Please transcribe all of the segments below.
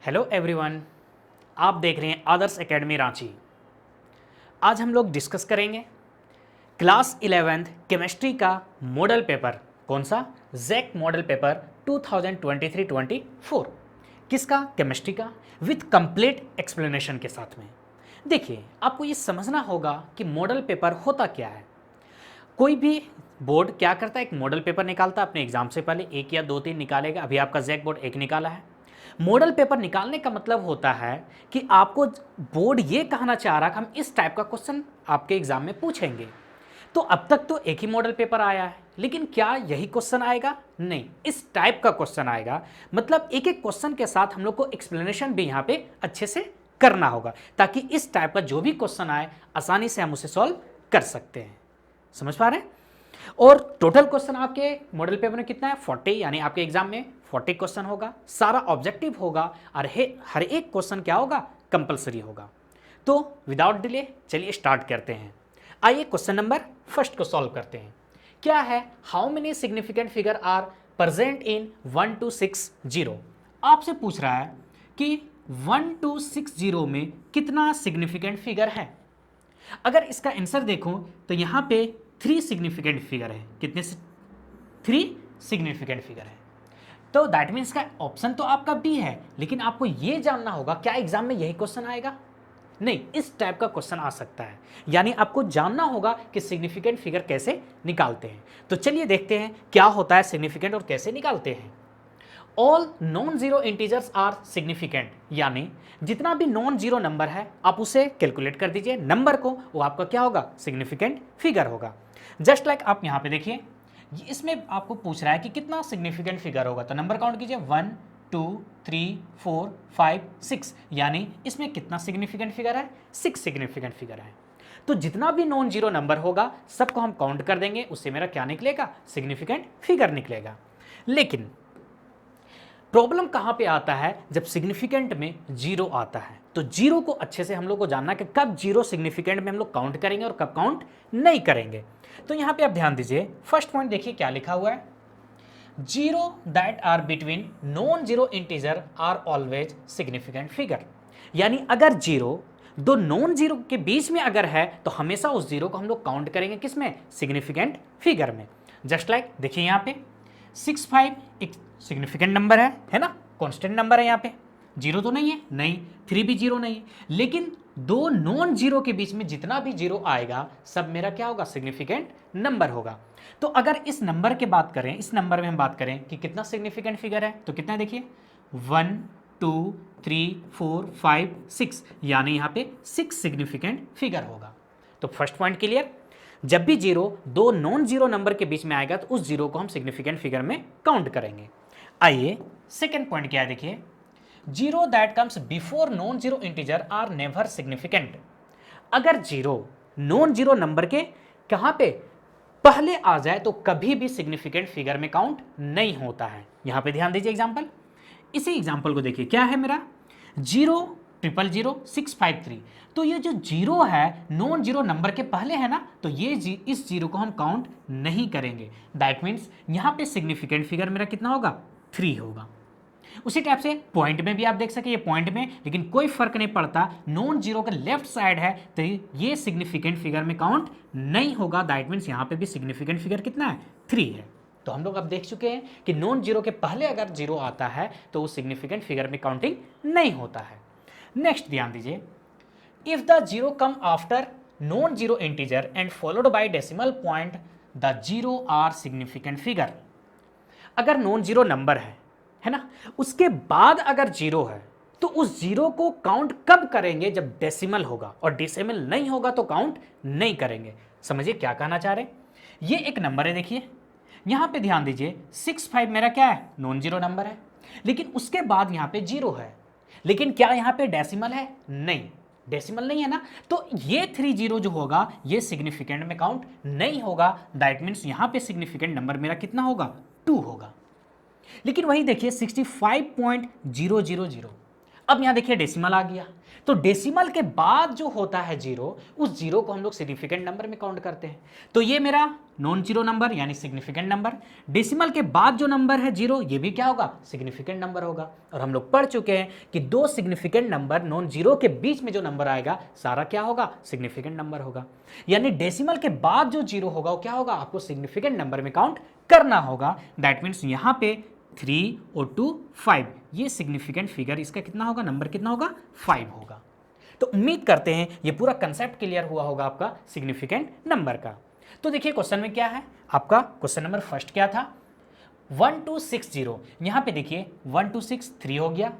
Hello everyone, आप देख रहे हैं आदर्श एकेडमी रांची। आज हम लोग डिस्कस करेंगे क्लास 11th केमिस्ट्री का मॉडल पेपर। कौन सा? JAC model paper 2023-24। किसका? केमिस्ट्री का, विथ कंप्लीट एक्सप्लेनेशन के साथ में। देखिए, आपको ये समझना होगा कि मॉडल पेपर होता क्या है। कोई भी बोर्ड क्या करता है, एक मॉडल पेपर निकालता है अपने एग्जाम से पहले, एक या दो तीन निकालेगा। अभी आपका जैक बोर्ड एक निकाला है। मॉडल पेपर निकालने का मतलब होता है कि आपको बोर्ड ये कहना चाह रहा है कि हम इस टाइप का क्वेश्चन आपके एग्जाम में पूछेंगे। तो अब तक तो एक ही मॉडल पेपर आया है, लेकिन क्या यही क्वेश्चन आएगा? नहीं, इस टाइप का क्वेश्चन आएगा। मतलब एक एक क्वेश्चन के साथ हम लोग को एक्सप्लेनेशन भी यहाँ पे अच्छे से करना होगा, ताकि इस टाइप का जो भी क्वेश्चन आए आसानी से हम उसे सॉल्व कर सकते हैं। समझ पा रहे हैं? और टोटल क्वेश्चन आपके मॉडल पेपर में कितना है? 40, यानी आपके एग्जाम में 40 क्वेश्चन होगा। सारा ऑब्जेक्टिव होगा और हर एक क्वेश्चन क्या होगा? कंपलसरी होगा। तो विदाउट डिले चलिए स्टार्ट करते हैं। आइए क्वेश्चन नंबर फर्स्ट को सॉल्व करते हैं। क्या है? How many significant figure are present in 1260? आपसे पूछ रहा है कि 1260 में कितना सिग्निफिकेंट फिगर है। अगर इसका आंसर देखो तो यहां पे 3 सिग्निफिकेंट फिगर है। कितने? 3 सिग्निफिकेंट फिगर है। तो दैट मीन्स का ऑप्शन तो आपका बी है, लेकिन आपको यह जानना होगा क्या एग्जाम में यही क्वेश्चन आएगा? नहीं, इस टाइप का क्वेश्चन आ सकता है। यानी आपको जानना होगा कि सिग्निफिकेंट फिगर कैसे निकालते हैं। तो चलिए देखते हैं क्या होता है सिग्निफिकेंट और कैसे निकालते हैं। All non zero integers are significant, यानी जितना भी नॉन जीरो नंबर है आप उसे कैलकुलेट कर दीजिए नंबर को, वो आपका क्या होगा? सिग्निफिकेंट फिगर होगा। जस्ट लाइक आप यहां पे देखिए, इसमें आपको पूछ रहा है कि कितना सिग्निफिकेंट फिगर होगा, तो नंबर काउंट कीजिए 1 2 3 4 5 6, यानी इसमें कितना सिग्निफिकेंट फिगर है? 6 सिग्निफिकेंट फिगर है। तो जितना भी नॉन जीरो नंबर होगा सबको हम काउंट कर देंगे, उससे मेरा क्या निकलेगा? सिग्निफिकेंट फिगर निकलेगा। लेकिन प्रॉब्लम कहां पे आता है? जब सिग्निफिकेंट में जीरो आता है। तो जीरो को अच्छे से हम लोग को जानना कि कब जीरो सिग्निफिकेंट में हम लोग काउंट करेंगे और कब काउंट नहीं करेंगे। तो यहां पे आप ध्यान दीजिए, फर्स्ट पॉइंट देखिए क्या लिखा हुआ है। Zero that are between non zero integer are always significant figure, यानी अगर जीरो दो नॉन जीरो के बीच में अगर है तो हमेशा उस जीरो को हम लोग काउंट करेंगे किसमें? सिग्निफिकेंट फिगर में। जस्ट लाइक देखिए यहां पे 65 एक सिग्निफिकेंट नंबर है ना, कांस्टेंट नंबर है। यहाँ पे जीरो तो नहीं है, नहीं 3 भी जीरो नहीं है, लेकिन दो नॉन जीरो के बीच में जितना भी जीरो आएगा सब मेरा क्या होगा? सिग्निफिकेंट नंबर होगा। तो अगर इस नंबर के बात करें, इस नंबर में हम बात करें कि कितना सिग्निफिकेंट फिगर है, तो कितना है देखिए 1 2 3 4 5 6, यानी यहाँ पे 6 सिग्निफिकेंट फिगर होगा। तो फर्स्ट पॉइंट क्लियर। जब भी जीरो दो नॉन जीरो नंबर के बीच में आएगा तो उस जीरो को हम सिग्निफिकेंट फिगर में काउंट करेंगे। आइए सेकंड पॉइंट क्या है देखिए, zero that comes before non zero integer are never significant. अगर जीरो नॉन जीरो नंबर के कहां पे पहले आ जाए तो कभी भी सिग्निफिकेंट फिगर में काउंट नहीं होता है। यहां पे ध्यान दीजिए एग्जांपल, इसी एग्जांपल को देखिए क्या है मेरा 0000653। तो ये जो जीरो है नॉन जीरो नंबर के पहले है ना, तो ये इस जीरो को हम काउंट नहीं करेंगे। दैट मीन्स यहां पे सिग्निफिकेंट फिगर मेरा कितना होगा? 3 होगा। उसी टाइप से पॉइंट में भी आप देख सके, ये पॉइंट में लेकिन कोई फर्क नहीं पड़ता, नॉन जीरो का लेफ्ट साइड है तो ये सिग्निफिकेंट फिगर में काउंट नहीं होगा। दैट मीन्स यहां पे भी सिग्निफिकेंट फिगर कितना है? 3 है। तो हम लोग अब देख चुके हैं कि नॉन जीरो के पहले अगर जीरो आता है तो वो सिग्निफिकेंट फिगर में काउंटिंग नहीं होता है। नेक्स्ट ध्यान दीजिए, if the zero come after non zero integer and followed by decimal point the zero are significant figure. अगर नॉन जीरो नंबर है ना, उसके बाद अगर जीरो है तो उस जीरो को काउंट कब करेंगे? जब डेसिमल होगा, और डेसिमल नहीं होगा तो काउंट नहीं करेंगे। समझिए क्या कहना चाह रहे हैं। ये एक नंबर है, देखिए यहां पे ध्यान दीजिए 65 मेरा क्या है? नॉन जीरो नंबर है, लेकिन उसके बाद यहां पे जीरो है, लेकिन क्या यहां पे डेसिमल है? नहीं, डेसिमल नहीं है ना, तो ये 3 जीरो जो होगा ये सिग्निफिकेंट में काउंट नहीं होगा। दैट मीन्स यहां पे सिग्निफिकेंट नंबर मेरा कितना होगा? 2 होगा। लेकिन वही देखिए 65.000, अब यहां देखिए डेसिमल आ गया, तो डेसिमल के बाद जो होता है जीरो, उस जीरो को हम लोग सिग्निफिकेंट नंबर में काउंट करते हैं। तो ये मेरा नॉन जीरो नंबर यानी सिग्निफिकेंट नंबर, डेसिमल के बाद जो नंबर है जीरो, ये भी क्या होगा, सिग्निफिकेंट नंबर होगा। और हम लोग पढ़ चुके हैं कि दो सिग्निफिकेंट नंबर नॉन जीरो के बीच में जो नंबर आएगा सारा क्या होगा, सिग्निफिकेंट नंबर होगा। यानी डेसिमल के बाद जो जीरो होगा वो क्या होगा, आपको सिग्निफिकेंट नंबर में काउंट करना होगा। दैट मीन्स यहां पे 3 और 2 5, ये सिग्निफिकेंट फिगर इसका कितना होगा, नंबर कितना होगा, 5 होगा। तो उम्मीद करते हैं ये पूरा कंसेप्ट क्लियर हुआ होगा आपका सिग्निफिकेंट नंबर का। तो देखिए क्वेश्चन में क्या है, आपका क्वेश्चन नंबर फर्स्ट क्या था, 1260। यहां पे देखिए 1263 हो गया,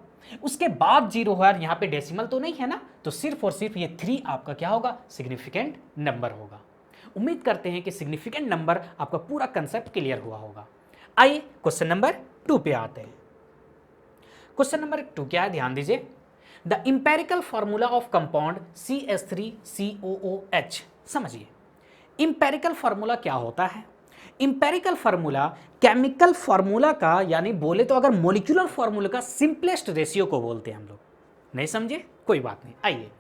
उसके बाद जीरो है, यहां पे डेसिमल तो नहीं है ना, तो सिर्फ और सिर्फ ये 3 आपका क्या होगा, सिग्निफिकेंट नंबर होगा। उम्मीद करते हैं कि सिग्निफिकेंट नंबर आपका पूरा कंसेप्ट क्लियर हुआ होगा। आइए क्वेश्चन नंबर 2 पे आते हैं। क्वेश्चन नंबर 2 क्या है, ध्यान दीजिए, the empirical formula of compound CH3COOH। समझिए इंपेरिकल फॉर्मूला क्या होता है। इंपेरिकल फॉर्मूला केमिकल फॉर्मूला का, यानी बोले तो अगर मॉलिक्यूलर फॉर्मूला का सिंपलेस्ट रेशियो को बोलते हैं हम लोग। नहीं समझे, कोई बात नहीं। आइए,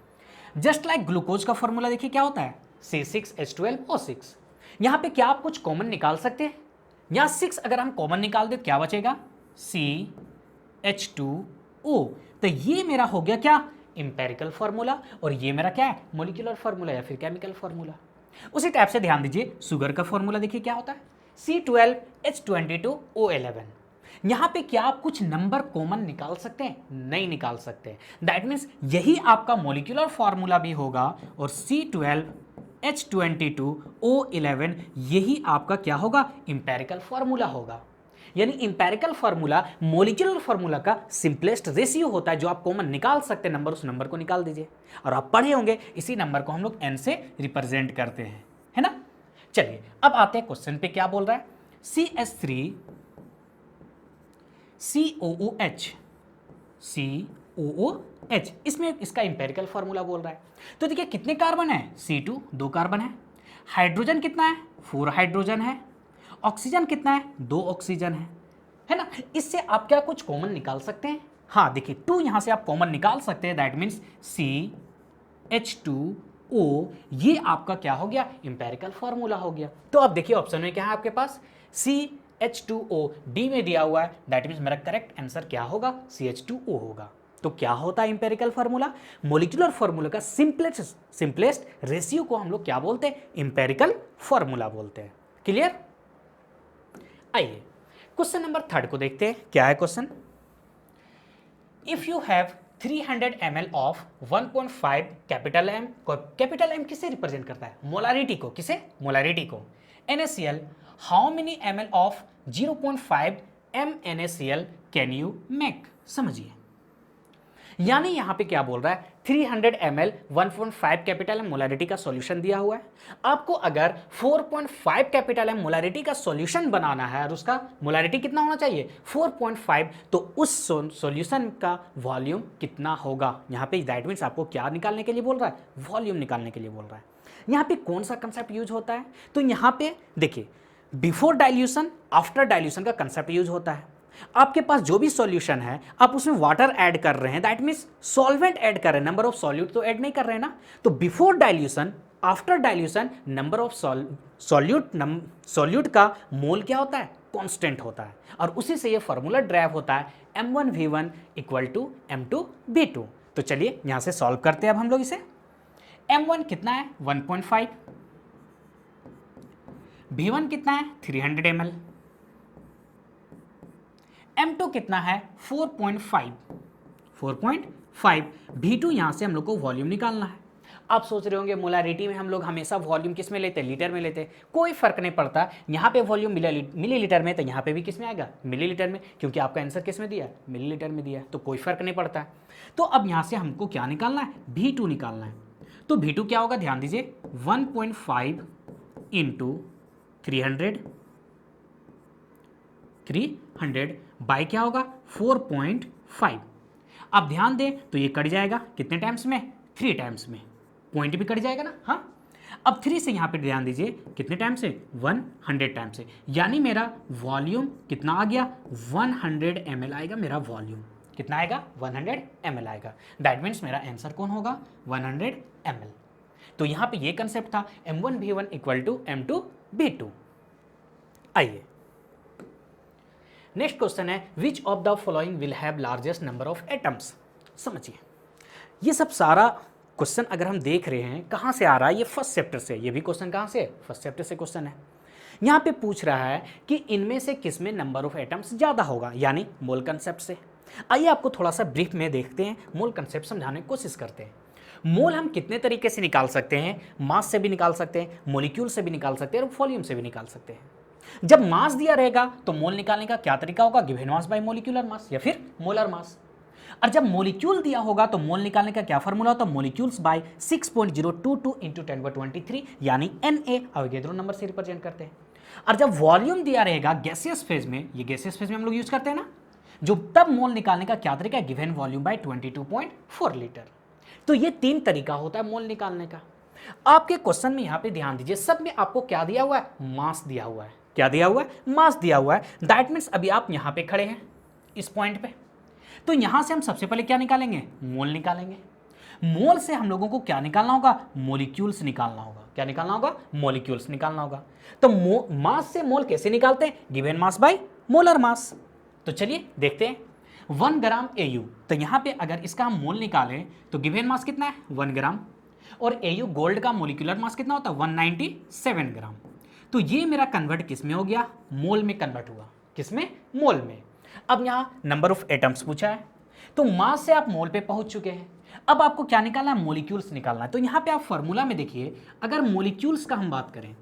जस्ट लाइक ग्लूकोज का फॉर्मूला देखिए क्या होता है, C6H12O6। यहां पे क्या आप कुछ कॉमन निकाल सकते हैं, यहां 6 अगर हम कॉमन निकाल दे तो क्या बचेगा, CH2O। तो ये मेरा हो गया क्या, इंपेरिकल फॉर्मूला, और ये मेरा क्या है, मॉलिक्यूलर फॉर्मूला या फिर केमिकल फॉर्मूला। उसी टाइप से ध्यान दीजिए, शुगर का फॉर्मूला देखिए क्या होता है, C12H22O11। यहां पे क्या आप कुछ नंबर कॉमन निकाल सकते हैं, नहीं निकाल सकते। दैट मीन्स यही आपका मॉलिक्यूलर फॉर्मूला भी होगा, और C12H22O11 यही आपका क्या होगा, इंपेरिकल फॉर्मूला होगा। यानी इंपेरिकल फार्मूला मॉलिक्यूलर फार्मूला का सिंपलेस्ट रेशियो होता है, जो आप कॉमन निकाल सकते हैं नंबर, उस नंबर को निकाल दीजिए। और आप पढ़े होंगे इसी नंबर को हम लोग n से रिप्रेजेंट करते हैं, है ना। चलिए अब आते हैं क्वेश्चन पे, क्या बोल रहा है, CH3COOH, इसमें इसका इंपेरिकल फार्मूला बोल रहा है। तो देखिए कितने कार्बन है, C2 2 कार्बन है, हाइड्रोजन कितना है, 4 हाइड्रोजन है, ऑक्सीजन कितना है, 2 ऑक्सीजन है ना। इससे आप क्या कुछ कॉमन निकाल सकते हैं, हाँ देखिए 2 यहां से आप कॉमन निकाल सकते हैं। दैट मीन्स CH2O, ये आपका क्या हो गया, इंपेरिकल फॉर्मूला हो गया। तो अब देखिए ऑप्शन में क्या है आपके पास, CH2O, डी में दिया हुआ है। दैट मीन्स मेरा करेक्ट आंसर क्या होगा, CH2O होगा। तो क्या होता है इंपेरिकल फार्मूला, मॉलिक्यूलर फार्मूला का सिंपलेस्ट रेशियो को हम लोग क्या बोलते हैं, इंपेरिकल फार्मूला बोलते हैं। क्लियर। आइए क्वेश्चन नंबर 3 को देखते हैं, क्या है question, if you have 300 ml of 1.5 capital M, capital M किसे रिप्रेजेंट करता है, मोलारिटी को, किसे, मोलारिटी को, NaCl, how many ml of 0.5 m NaCl can you make. समझिए यानी यहां पे क्या बोल रहा है, 300 ml 1.5 कैपिटल M मोलारिटी का सॉल्यूशन दिया हुआ है। आपको अगर 4.5 कैपिटल M मोलारिटी का सॉल्यूशन बनाना है और उसका मोलारिटी कितना होना चाहिए, 4.5, तो उस सॉल्यूशन का वॉल्यूम कितना होगा। यहां पे दैट मींस आपको क्या निकालने के लिए बोल रहा है, वॉल्यूम निकालने के लिए बोल रहा है। यहां पे कौन सा कंसेप्ट यूज होता है, तो यहां पे देखिए बिफोर डाइल्यूशन आफ्टर डाइल्यूशन का कंसेप्ट यूज होता है। आपके पास जो भी सॉल्यूशन है आप उसमें वाटर ऐड कर रहे हैं, दैट मींस सॉल्वेंट ऐड कर रहे हैं, नंबर ऑफ सॉल्यूट तो ऐड नहीं कर रहे हैं ना। तो before dilution after dilution number of solute का मोल क्या होता है, कांस्टेंट होता है, और उसी से ये फार्मूला ड्राइव होता है M1V1 = M2V2। तो चलिए यहां से सॉल्व करते हैं अब हम लोग इसे। M1 कितना है, 1.5, V1 कितना है, 300 ml, M2 कितना है, 4.5, V2 यहां से हम लोग को वॉल्यूम निकालना है। आप सोच रहे होंगे मोलारिटी में हम लोग हमेशा वॉल्यूम किस में लेते हैं, लीटर में लेते हैं। कोई फर्क नहीं पड़ता, यहाँ पे वॉल्यूम मिलीलीटर में, तो यहाँ पे भी किस में आएगा, मिलीलीटर में, क्योंकि आपका आंसर किस में दिया है, मिलीलीटर में दिया है, तो कोई फर्क नहीं पड़ता। तो अब यहाँ से हमको क्या निकालना है, V2 निकालना है। तो V2 क्या होगा, ध्यान दीजिए, 1.5 × 300 बाई क्या होगा, 4.5। अब ध्यान दें तो ये कट जाएगा कितने टाइम्स में, 3 टाइम्स में, पॉइंट भी कट जाएगा ना, हाँ। अब 3 से यहाँ पे ध्यान दीजिए कितने टाइम से, 100 टाइम से, यानी मेरा वॉल्यूम कितना आ गया, 100 ml आएगा मेरा वॉल्यूम। कितना आएगा 100 ml आएगा। दैट मीन्स मेरा आंसर कौन होगा 100 ml। तो यहां पे ये कंसेप्ट था M1V1 इक्वल टू M2V2। आइए नेक्स्ट क्वेश्चन है विच of the following will have largest number of atoms. समझिए ये सब सारा क्वेश्चन अगर हम देख रहे हैं कहां से आ रहा है, ये फर्स्ट चैप्टर से। ये भी क्वेश्चन कहां से, फर्स्ट चैप्टर से क्वेश्चन है। यहां पे पूछ रहा है कि इनमें से किस में नंबर ऑफ एटम्स ज्यादा होगा, यानी मोल कंसेप्ट से। आइए आपको थोड़ा सा ब्रीफ में देखते हैं, मोल कंसेप्ट समझाने की कोशिश करते हैं। मोल हम कितने तरीके से निकाल सकते हैं, मास से भी निकाल सकते हैं, मॉलिक्यूल से भी निकाल सकते हैं और वॉल्यूम से भी निकाल सकते हैं। जब मास दिया रहेगा तो मोल निकालने का क्या तरीका होगा, given mass by molecular mass या फिर मोलर मास। और जब मॉलिक्यूल दिया होगा तो मोल निकालने का क्या फार्मूला होता है, मॉलिक्यूल्स बाय 6.022 × 10⁻23 यानी Na अवोगाद्रो नंबर से रिप्रेजेंट करते हैं। और जब वॉल्यूम दिया रहेगा गैसियस फेज में, ये गैसियस फेज में हम लोग यूज करते हैं ना, जो तब मोल निकालने का क्या तरीका है, गिवन वॉल्यूम बाय 22.4 लीटर। तो ये 3 तरीका होता है मोल निकालने का। आपके क्वेश्चन में यहां पे ध्यान दीजिए, सब में आपको क्या दिया हुआ है, मास दिया हुआ है। क्या दिया हुआ है, मास दिया हुआ है। दैट मीन्स अभी आप यहां पे खड़े हैं इस पॉइंट पे, तो यहां से हम सबसे पहले क्या निकालेंगे, मोल निकालेंगे। मोल से हम लोगों को क्या निकालना होगा, मॉलिक्यूल्स निकालना होगा। क्या निकालना होगा, मॉलिक्यूल्स निकालना होगा। तो मास से मोल कैसे निकालते हैं, given mass by molar mass. तो चलिए देखते हैं 1 ग्राम Au। तो यहां पे अगर इसका हम मोल निकालें तो गिवन मास कितना है 1 ग्राम, और Au गोल्ड का मोलिकुलर मास कितना होता है 197 ग्राम। तो ये मेरा कन्वर्ट किस में हो गया, मोल में कन्वर्ट हुआ। किस में, मोल में। अब यहां नंबर ऑफ एटम्स पूछा है, तो मास से आप मोल पे पहुंच चुके हैं। अब आपको क्या निकालना है, मॉलिक्यूल्स निकालना है। तो यहां पे आप फॉर्मूला में देखिए, अगर मॉलिक्यूल्स का हम बात करें,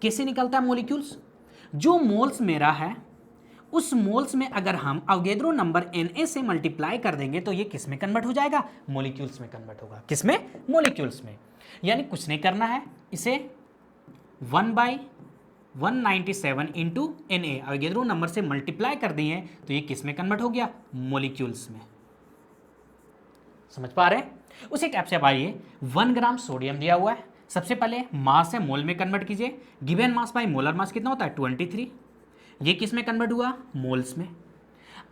कैसे निकलता है मॉलिक्यूल्स, जो मोल्स मेरा है उस मोल्स में अगर हम अवोगाद्रो नंबर Na से मल्टीप्लाई कर देंगे तो ये किस में कन्वर्ट हो जाएगा, मॉलिक्यूल्स में कन्वर्ट होगा। किस में, मॉलिक्यूल्स में। यानी कुछ नहीं करना है, इसे 1/197 इंटू Na अवोगाद्रो नंबर से मल्टीप्लाई कर दिए तो ये किस में कन्वर्ट हो गया, मॉलिक्यूल्स में। समझ पा रहे हैं। उसी टाइप से अब आइए 1 ग्राम सोडियम दिया हुआ है, सबसे पहले मास से मोल में कन्वर्ट कीजिए। Given mass by molar mass कितना होता है 23। ये किस में कन्वर्ट हुआ, मोल्स में।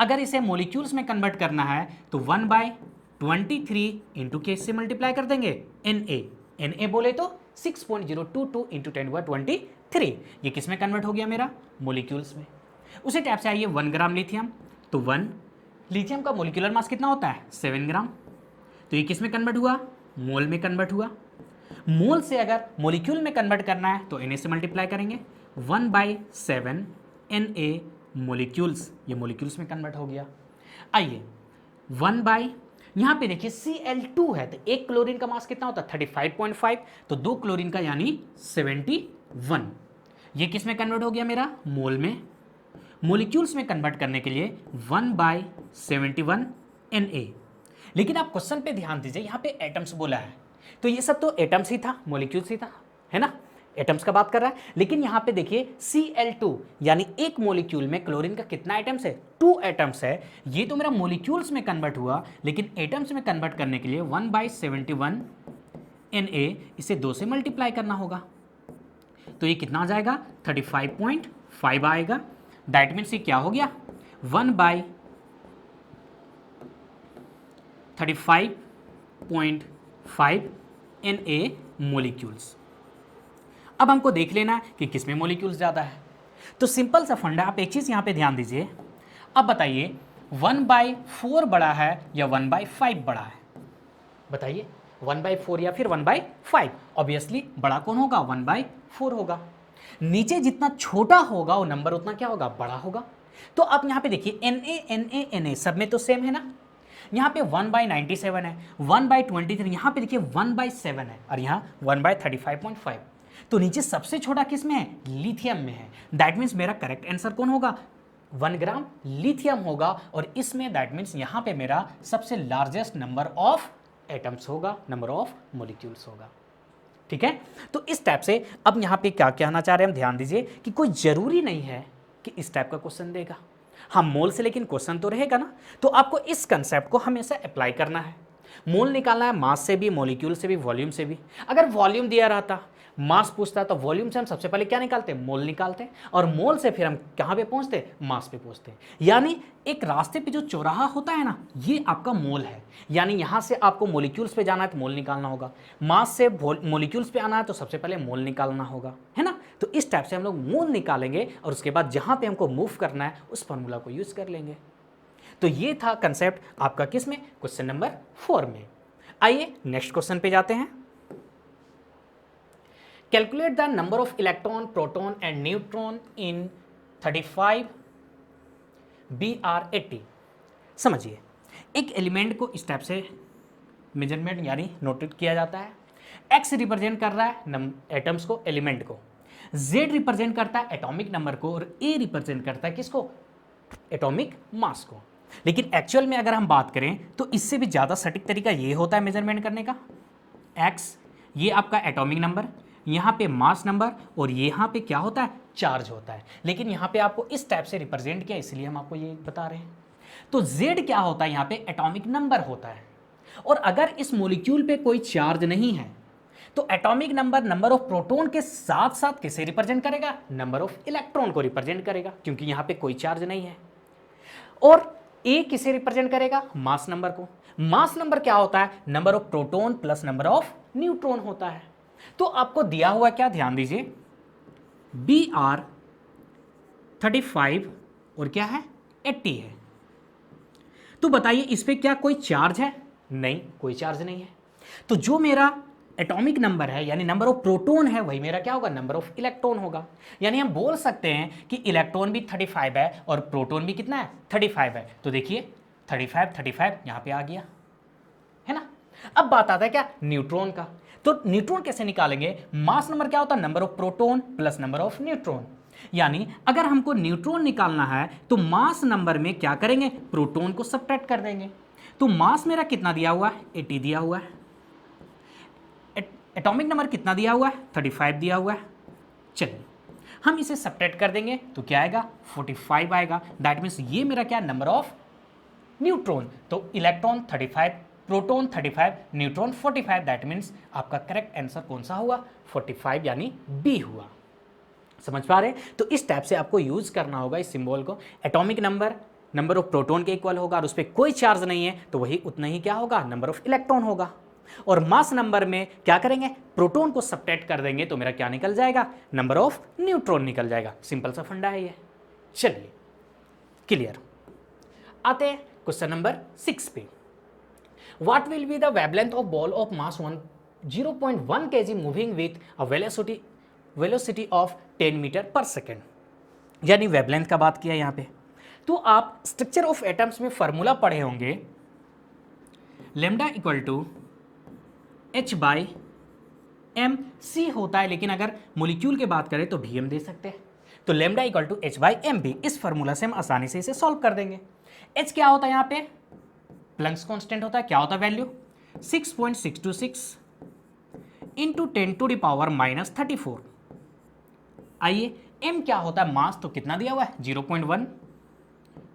अगर इसे मॉलिक्यूल्स में कन्वर्ट करना है तो 1/23 इंटू के से मल्टीप्लाई कर देंगे Na बोले तो 6.022 इंटू 10⁻23। ये किस में कन्वर्ट हो गया मेरा, मॉलिक्यूल्स में। उसी टाइप से आइए 1 ग्राम लिथियम, तो 1 लिथियम का मॉलिक्यूलर मास कितना होता है 7 ग्राम। तो ये किस में कन्वर्ट हुआ, मोल में कन्वर्ट हुआ। मोल से अगर मॉलिक्यूल में कन्वर्ट करना है तो Na से मल्टीप्लाई करेंगे, 1/7 Na मॉलिक्यूल्स, ये मॉलिक्यूल्स में कन्वर्ट हो गया। आइए 1 यहाँ पे देखिए Cl2 है, तो एक क्लोरीन का मास कितना होता है 35.5, तो 2 क्लोरीन का यानी 71। ये किस में कन्वर्ट हो गया मेरा, मोल में। मॉलिक्यूल्स में कन्वर्ट करने के लिए 1/71 Na। लेकिन आप क्वेश्चन पे ध्यान दीजिए, यहाँ पे एटम्स बोला है, तो ये सब तो एटम्स ही था, मॉलिक्यूल्स ही था, है ना, एटम्स का बात कर रहा है। लेकिन यहाँ पे देखिए Cl2 यानी एक मॉलिक्यूल में क्लोरीन का कितना एटम्स है, 2 एटम्स है। ये तो मेरा मॉलिक्यूल्स में कन्वर्ट हुआ, लेकिन एटम्स में कन्वर्ट करने के लिए 1/71 Na इसे 2 से मल्टीप्लाई करना होगा। तो ये कितना आ जाएगा 35.5 आएगा। दैट मीन्स ये क्या हो गया 1/35.5 Na मॉलिक्यूल्स। अब हमको देख लेना है कि किसमें मॉलिक्यूल्स ज़्यादा है। तो सिंपल सा फंडा, आप एक चीज़ यहाँ पे ध्यान दीजिए। अब बताइए 1/4 बड़ा है या 1/5 बड़ा है, बताइए 1/4 या फिर 1/5। ऑब्वियसली बड़ा कौन होगा, 1/4 होगा। नीचे जितना छोटा होगा वो नंबर उतना क्या होगा, बड़ा होगा। तो अब यहाँ पे देखिए Na सब में तो सेम है ना। यहाँ पे 1/97 है, 1/23, यहाँ पे देखिए 1/7 है, और यहाँ 1/35.5। तो नीचे सबसे छोटा किस में है, लिथियम में है। दैट मीन्स मेरा करेक्ट आंसर कौन होगा, 1 ग्राम लिथियम होगा। और इसमें दैट मीन्स यहाँ पे मेरा सबसे लार्जेस्ट नंबर ऑफ एटम्स होगा, नंबर ऑफ मॉलिक्यूल्स होगा। ठीक है। तो इस टाइप से अब यहाँ पे क्या कहना चाह रहे हैं हम, ध्यान दीजिए कि कोई जरूरी नहीं है कि इस टाइप का क्वेश्चन देगा। हाँ मोल से लेकिन क्वेश्चन तो रहेगा ना, तो आपको इस कंसेप्ट को हमेशा अप्लाई करना है। मोल निकालना है मास से भी, मॉलिक्यूल से भी, वॉल्यूम से भी। अगर वॉल्यूम दिया रहता, मास पूछता तो वॉल्यूम से हम सबसे पहले क्या निकालते, मोल निकालते, और मोल से फिर हम कहाँ पे पहुँचते, मास पे पहुँचते। यानी एक रास्ते पे जो चौराहा होता है ना, ये आपका मोल है। यानी यहाँ से आपको मॉलिक्यूल्स पे जाना है तो मोल निकालना होगा, मास से मॉलिक्यूल्स पे आना है तो सबसे पहले मोल निकालना होगा, है ना। तो इस टाइप से हम लोग मोल निकालेंगे और उसके बाद जहाँ पे हमको मूव करना है उस फॉर्मूला को यूज़ कर लेंगे। तो ये था कंसेप्ट आपका किस में, क्वेश्चन नंबर 4 में। आइए नेक्स्ट क्वेश्चन पे जाते हैं। Calculate the number of electron, proton and neutron in 35 Br80। समझिए, एक एलिमेंट को इस टाइप से मेजरमेंट यानी नोटेट किया जाता है। एक्स रिप्रेजेंट कर रहा है एटम्स को, एलिमेंट को, जेड रिप्रेजेंट करता है एटॉमिक नंबर को, और ए रिप्रेजेंट करता है किसको, एटॉमिक मास को। लेकिन एक्चुअल में अगर हम बात करें तो इससे भी ज़्यादा सटीक तरीका ये होता है मेजरमेंट करने का। एक्स ये आपका एटॉमिक नंबर, यहाँ पे मास नंबर, और यहाँ पे क्या होता है, चार्ज होता है। लेकिन यहाँ पे आपको इस टाइप से रिप्रेजेंट किया, इसलिए हम आपको ये बता रहे हैं। तो Z क्या होता है, यहाँ पे एटॉमिक नंबर होता है। और अगर इस मॉलिक्यूल पे कोई चार्ज नहीं है तो atomic number number of proton के साथ साथ किसे रिप्रेजेंट करेगा, नंबर ऑफ इलेक्ट्रॉन को रिप्रेजेंट करेगा, क्योंकि यहाँ पे कोई चार्ज नहीं है। और ए किसे रिप्रेजेंट करेगा, मास नंबर को। मास नंबर क्या होता है, number of proton plus number of neutron होता है। तो आपको दिया हुआ क्या, ध्यान दीजिए, Br35 और क्या है, 80 है। तो बताइए इस पे क्या कोई चार्ज है, नहीं, कोई चार्ज नहीं है। तो जो मेरा एटॉमिक नंबर है यानी नंबर ऑफ प्रोटॉन है, वही मेरा क्या होगा, नंबर ऑफ इलेक्ट्रॉन होगा। यानी हम बोल सकते हैं कि इलेक्ट्रॉन भी 35 है और प्रोटॉन भी कितना है, 35 है। तो देखिए 35 यहाँ पे आ गया, है ना। अब बात आता है क्या, न्यूट्रॉन का। तो न्यूट्रॉन कैसे निकालेंगे, मास नंबर क्या होता है, number of proton plus number of neutron. यानी अगर हमको न्यूट्रॉन निकालना है तो मास नंबर में क्या करेंगे, प्रोटॉन को सब्ट्रैक्ट कर देंगे। तो मास मेरा कितना दिया हुआ है, 80 दिया हुआ है। एटॉमिक नंबर कितना दिया हुआ है, 35 दिया हुआ है। चलिए हम इसे सब्ट्रैक्ट कर देंगे तो क्या आएगा, 45 आएगा। दैट मीन्स ये मेरा क्या, नंबर ऑफ न्यूट्रॉन। तो electron 35, proton 35, neutron 45। That means आपका करेक्ट आंसर कौन सा हुआ, 45 यानी बी हुआ। समझ पा रहे, तो इस टाइप से आपको यूज करना होगा इस सिंबल को। Atomic number number of proton के इक्वल होगा और उस पर कोई चार्ज नहीं है तो वही उतना ही क्या होगा, नंबर ऑफ इलेक्ट्रॉन होगा। और मास नंबर में क्या करेंगे, प्रोटॉन को सब्ट्रैक्ट कर देंगे तो मेरा क्या निकल जाएगा, नंबर ऑफ न्यूट्रॉन निकल जाएगा। सिंपल सा फंडा है ये। चलिए क्लियर, आते हैं क्वेश्चन नंबर 6 पे। What will be the wavelength of ball of mass 0.1 kg moving with a velocity of 10 metre per second. यानी वेवलेंथ का बात किया यहाँ पे। तो आप स्ट्रक्चर ऑफ एटम्स में फॉर्मूला पढ़े होंगे, लेमडा इक्वल टू H/mc होता है, लेकिन अगर मोलिक्यूल की बात करें तो Vm दे सकते हैं। तो लेमडा इक्वल टू H/mv, इस फॉर्मूला से हम आसानी से इसे सॉल्व कर देंगे। H क्या होता है यहाँ पे, प्लैंक्स कांस्टेंट होता है। क्या होता है वैल्यू, 6.626 इंटू 10⁻⁻34। आइए m क्या होता है, मास, तो कितना दिया हुआ है,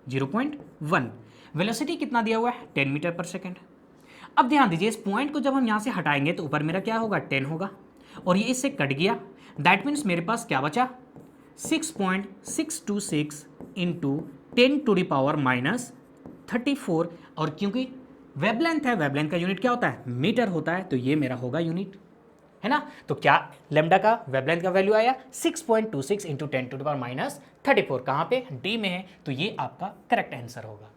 0.1। वेलोसिटी कितना दिया हुआ है, 10 मीटर पर सेकेंड। अब ध्यान दीजिए, इस पॉइंट को जब हम यहाँ से हटाएंगे तो ऊपर मेरा क्या होगा, 10 होगा, और ये इससे कट गया। दैट मीन्स मेरे पास क्या बचा, 6.626 इंटू 10⁻⁻34। और क्योंकि वेवलेंथ है, वेवलेंथ का यूनिट क्या होता है, मीटर होता है, तो ये मेरा होगा यूनिट, है ना। तो क्या लेमडा का वेवलेंथ का वैल्यू आया 6.26 इंटू 10⁻⁻34। कहाँ पे, डी में है, तो ये आपका करेक्ट आंसर होगा।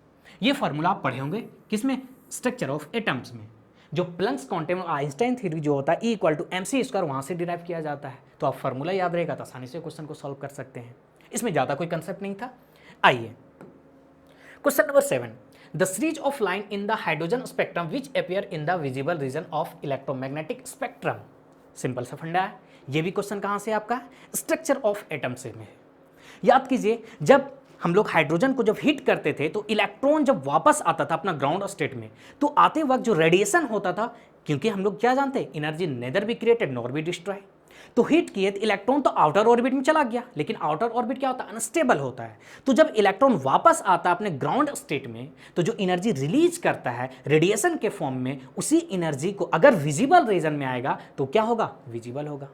ये फॉर्मूला आप पढ़े होंगे किसमें, स्ट्रक्चर ऑफ एटम्स में। जो प्लैंक्स कांस्टेंट आइंस्टाइन थ्योरी जो होता है E = mc², वहाँ से डिराइव किया जाता है। तो आप फॉर्मूला याद रहेगा तो आसानी से क्वेश्चन को सॉल्व कर सकते हैं। इसमें ज़्यादा कोई कंसेप्ट नहीं था। आइए question number 7, the series of line in the hydrogen spectrum which appear in the visible region of electromagnetic spectrum. Simple सा फंडा है। ये भी क्वेश्चन कहाँ से आपका, स्ट्रक्चर ऑफ एटम से में। याद कीजिए, जब हम लोग हाइड्रोजन को जब हीट करते थे तो इलेक्ट्रॉन जब वापस आता था अपना ग्राउंड स्टेट में, तो आते वक्त जो रेडिएशन होता था, क्योंकि हम लोग क्या जानते हैं, energy nether be created nor be destroy. तो हिट किए तो इलेक्ट्रॉन तो आउटर ऑर्बिट में चला गया, लेकिन आउटर ऑर्बिट क्या होता है, अनस्टेबल होता है। तो जब इलेक्ट्रॉन वापस आता है अपने ग्राउंड स्टेट में, तो जो एनर्जी रिलीज करता है रेडिएशन के फॉर्म में, उसी एनर्जी को अगर विजिबल रीजन में आएगा तो क्या होगा, विजिबल होगा।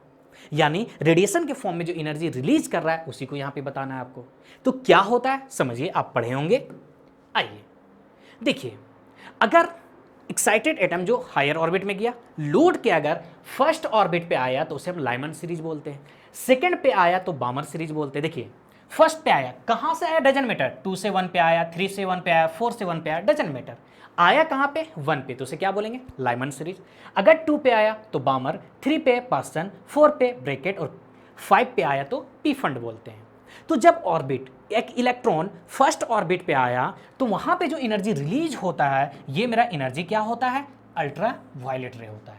यानी रेडिएशन के फॉर्म में जो एनर्जी रिलीज कर रहा है उसी को यहां पे बताना है आपको। तो क्या होता है समझिए, आप पढ़े होंगे। आइए देखिए, अगर एक्साइटेड एटम जो हायर ऑर्बिट में गया, लोड के अगर फर्स्ट ऑर्बिट पे आया तो उसे हम लाइमन सीरीज बोलते हैं, सेकंड पे आया तो बामर सीरीज बोलते हैं। देखिए फर्स्ट पे आया, कहां से आया डजन मैटर, 2 से 1 पे आया, 3 से 1 पे आया, 4 से 1 पे आया, डजन मैटर। आया कहां पे, 1 पे, तो उसे क्या बोलेंगे, लाइमन सीरीज। अगर 2 पे आया तो बामर, 3 पे पर्सन, 4 पे ब्रैकेट और 5 पे आया तो पी फंड बोलते हैं। तो जब ऑर्बिट एक इलेक्ट्रॉन फर्स्ट ऑर्बिट पे आया तो वहां पे जो एनर्जी रिलीज होता है, ये मेरा एनर्जी क्या होता है, अल्ट्रा वायलेट रे होता है।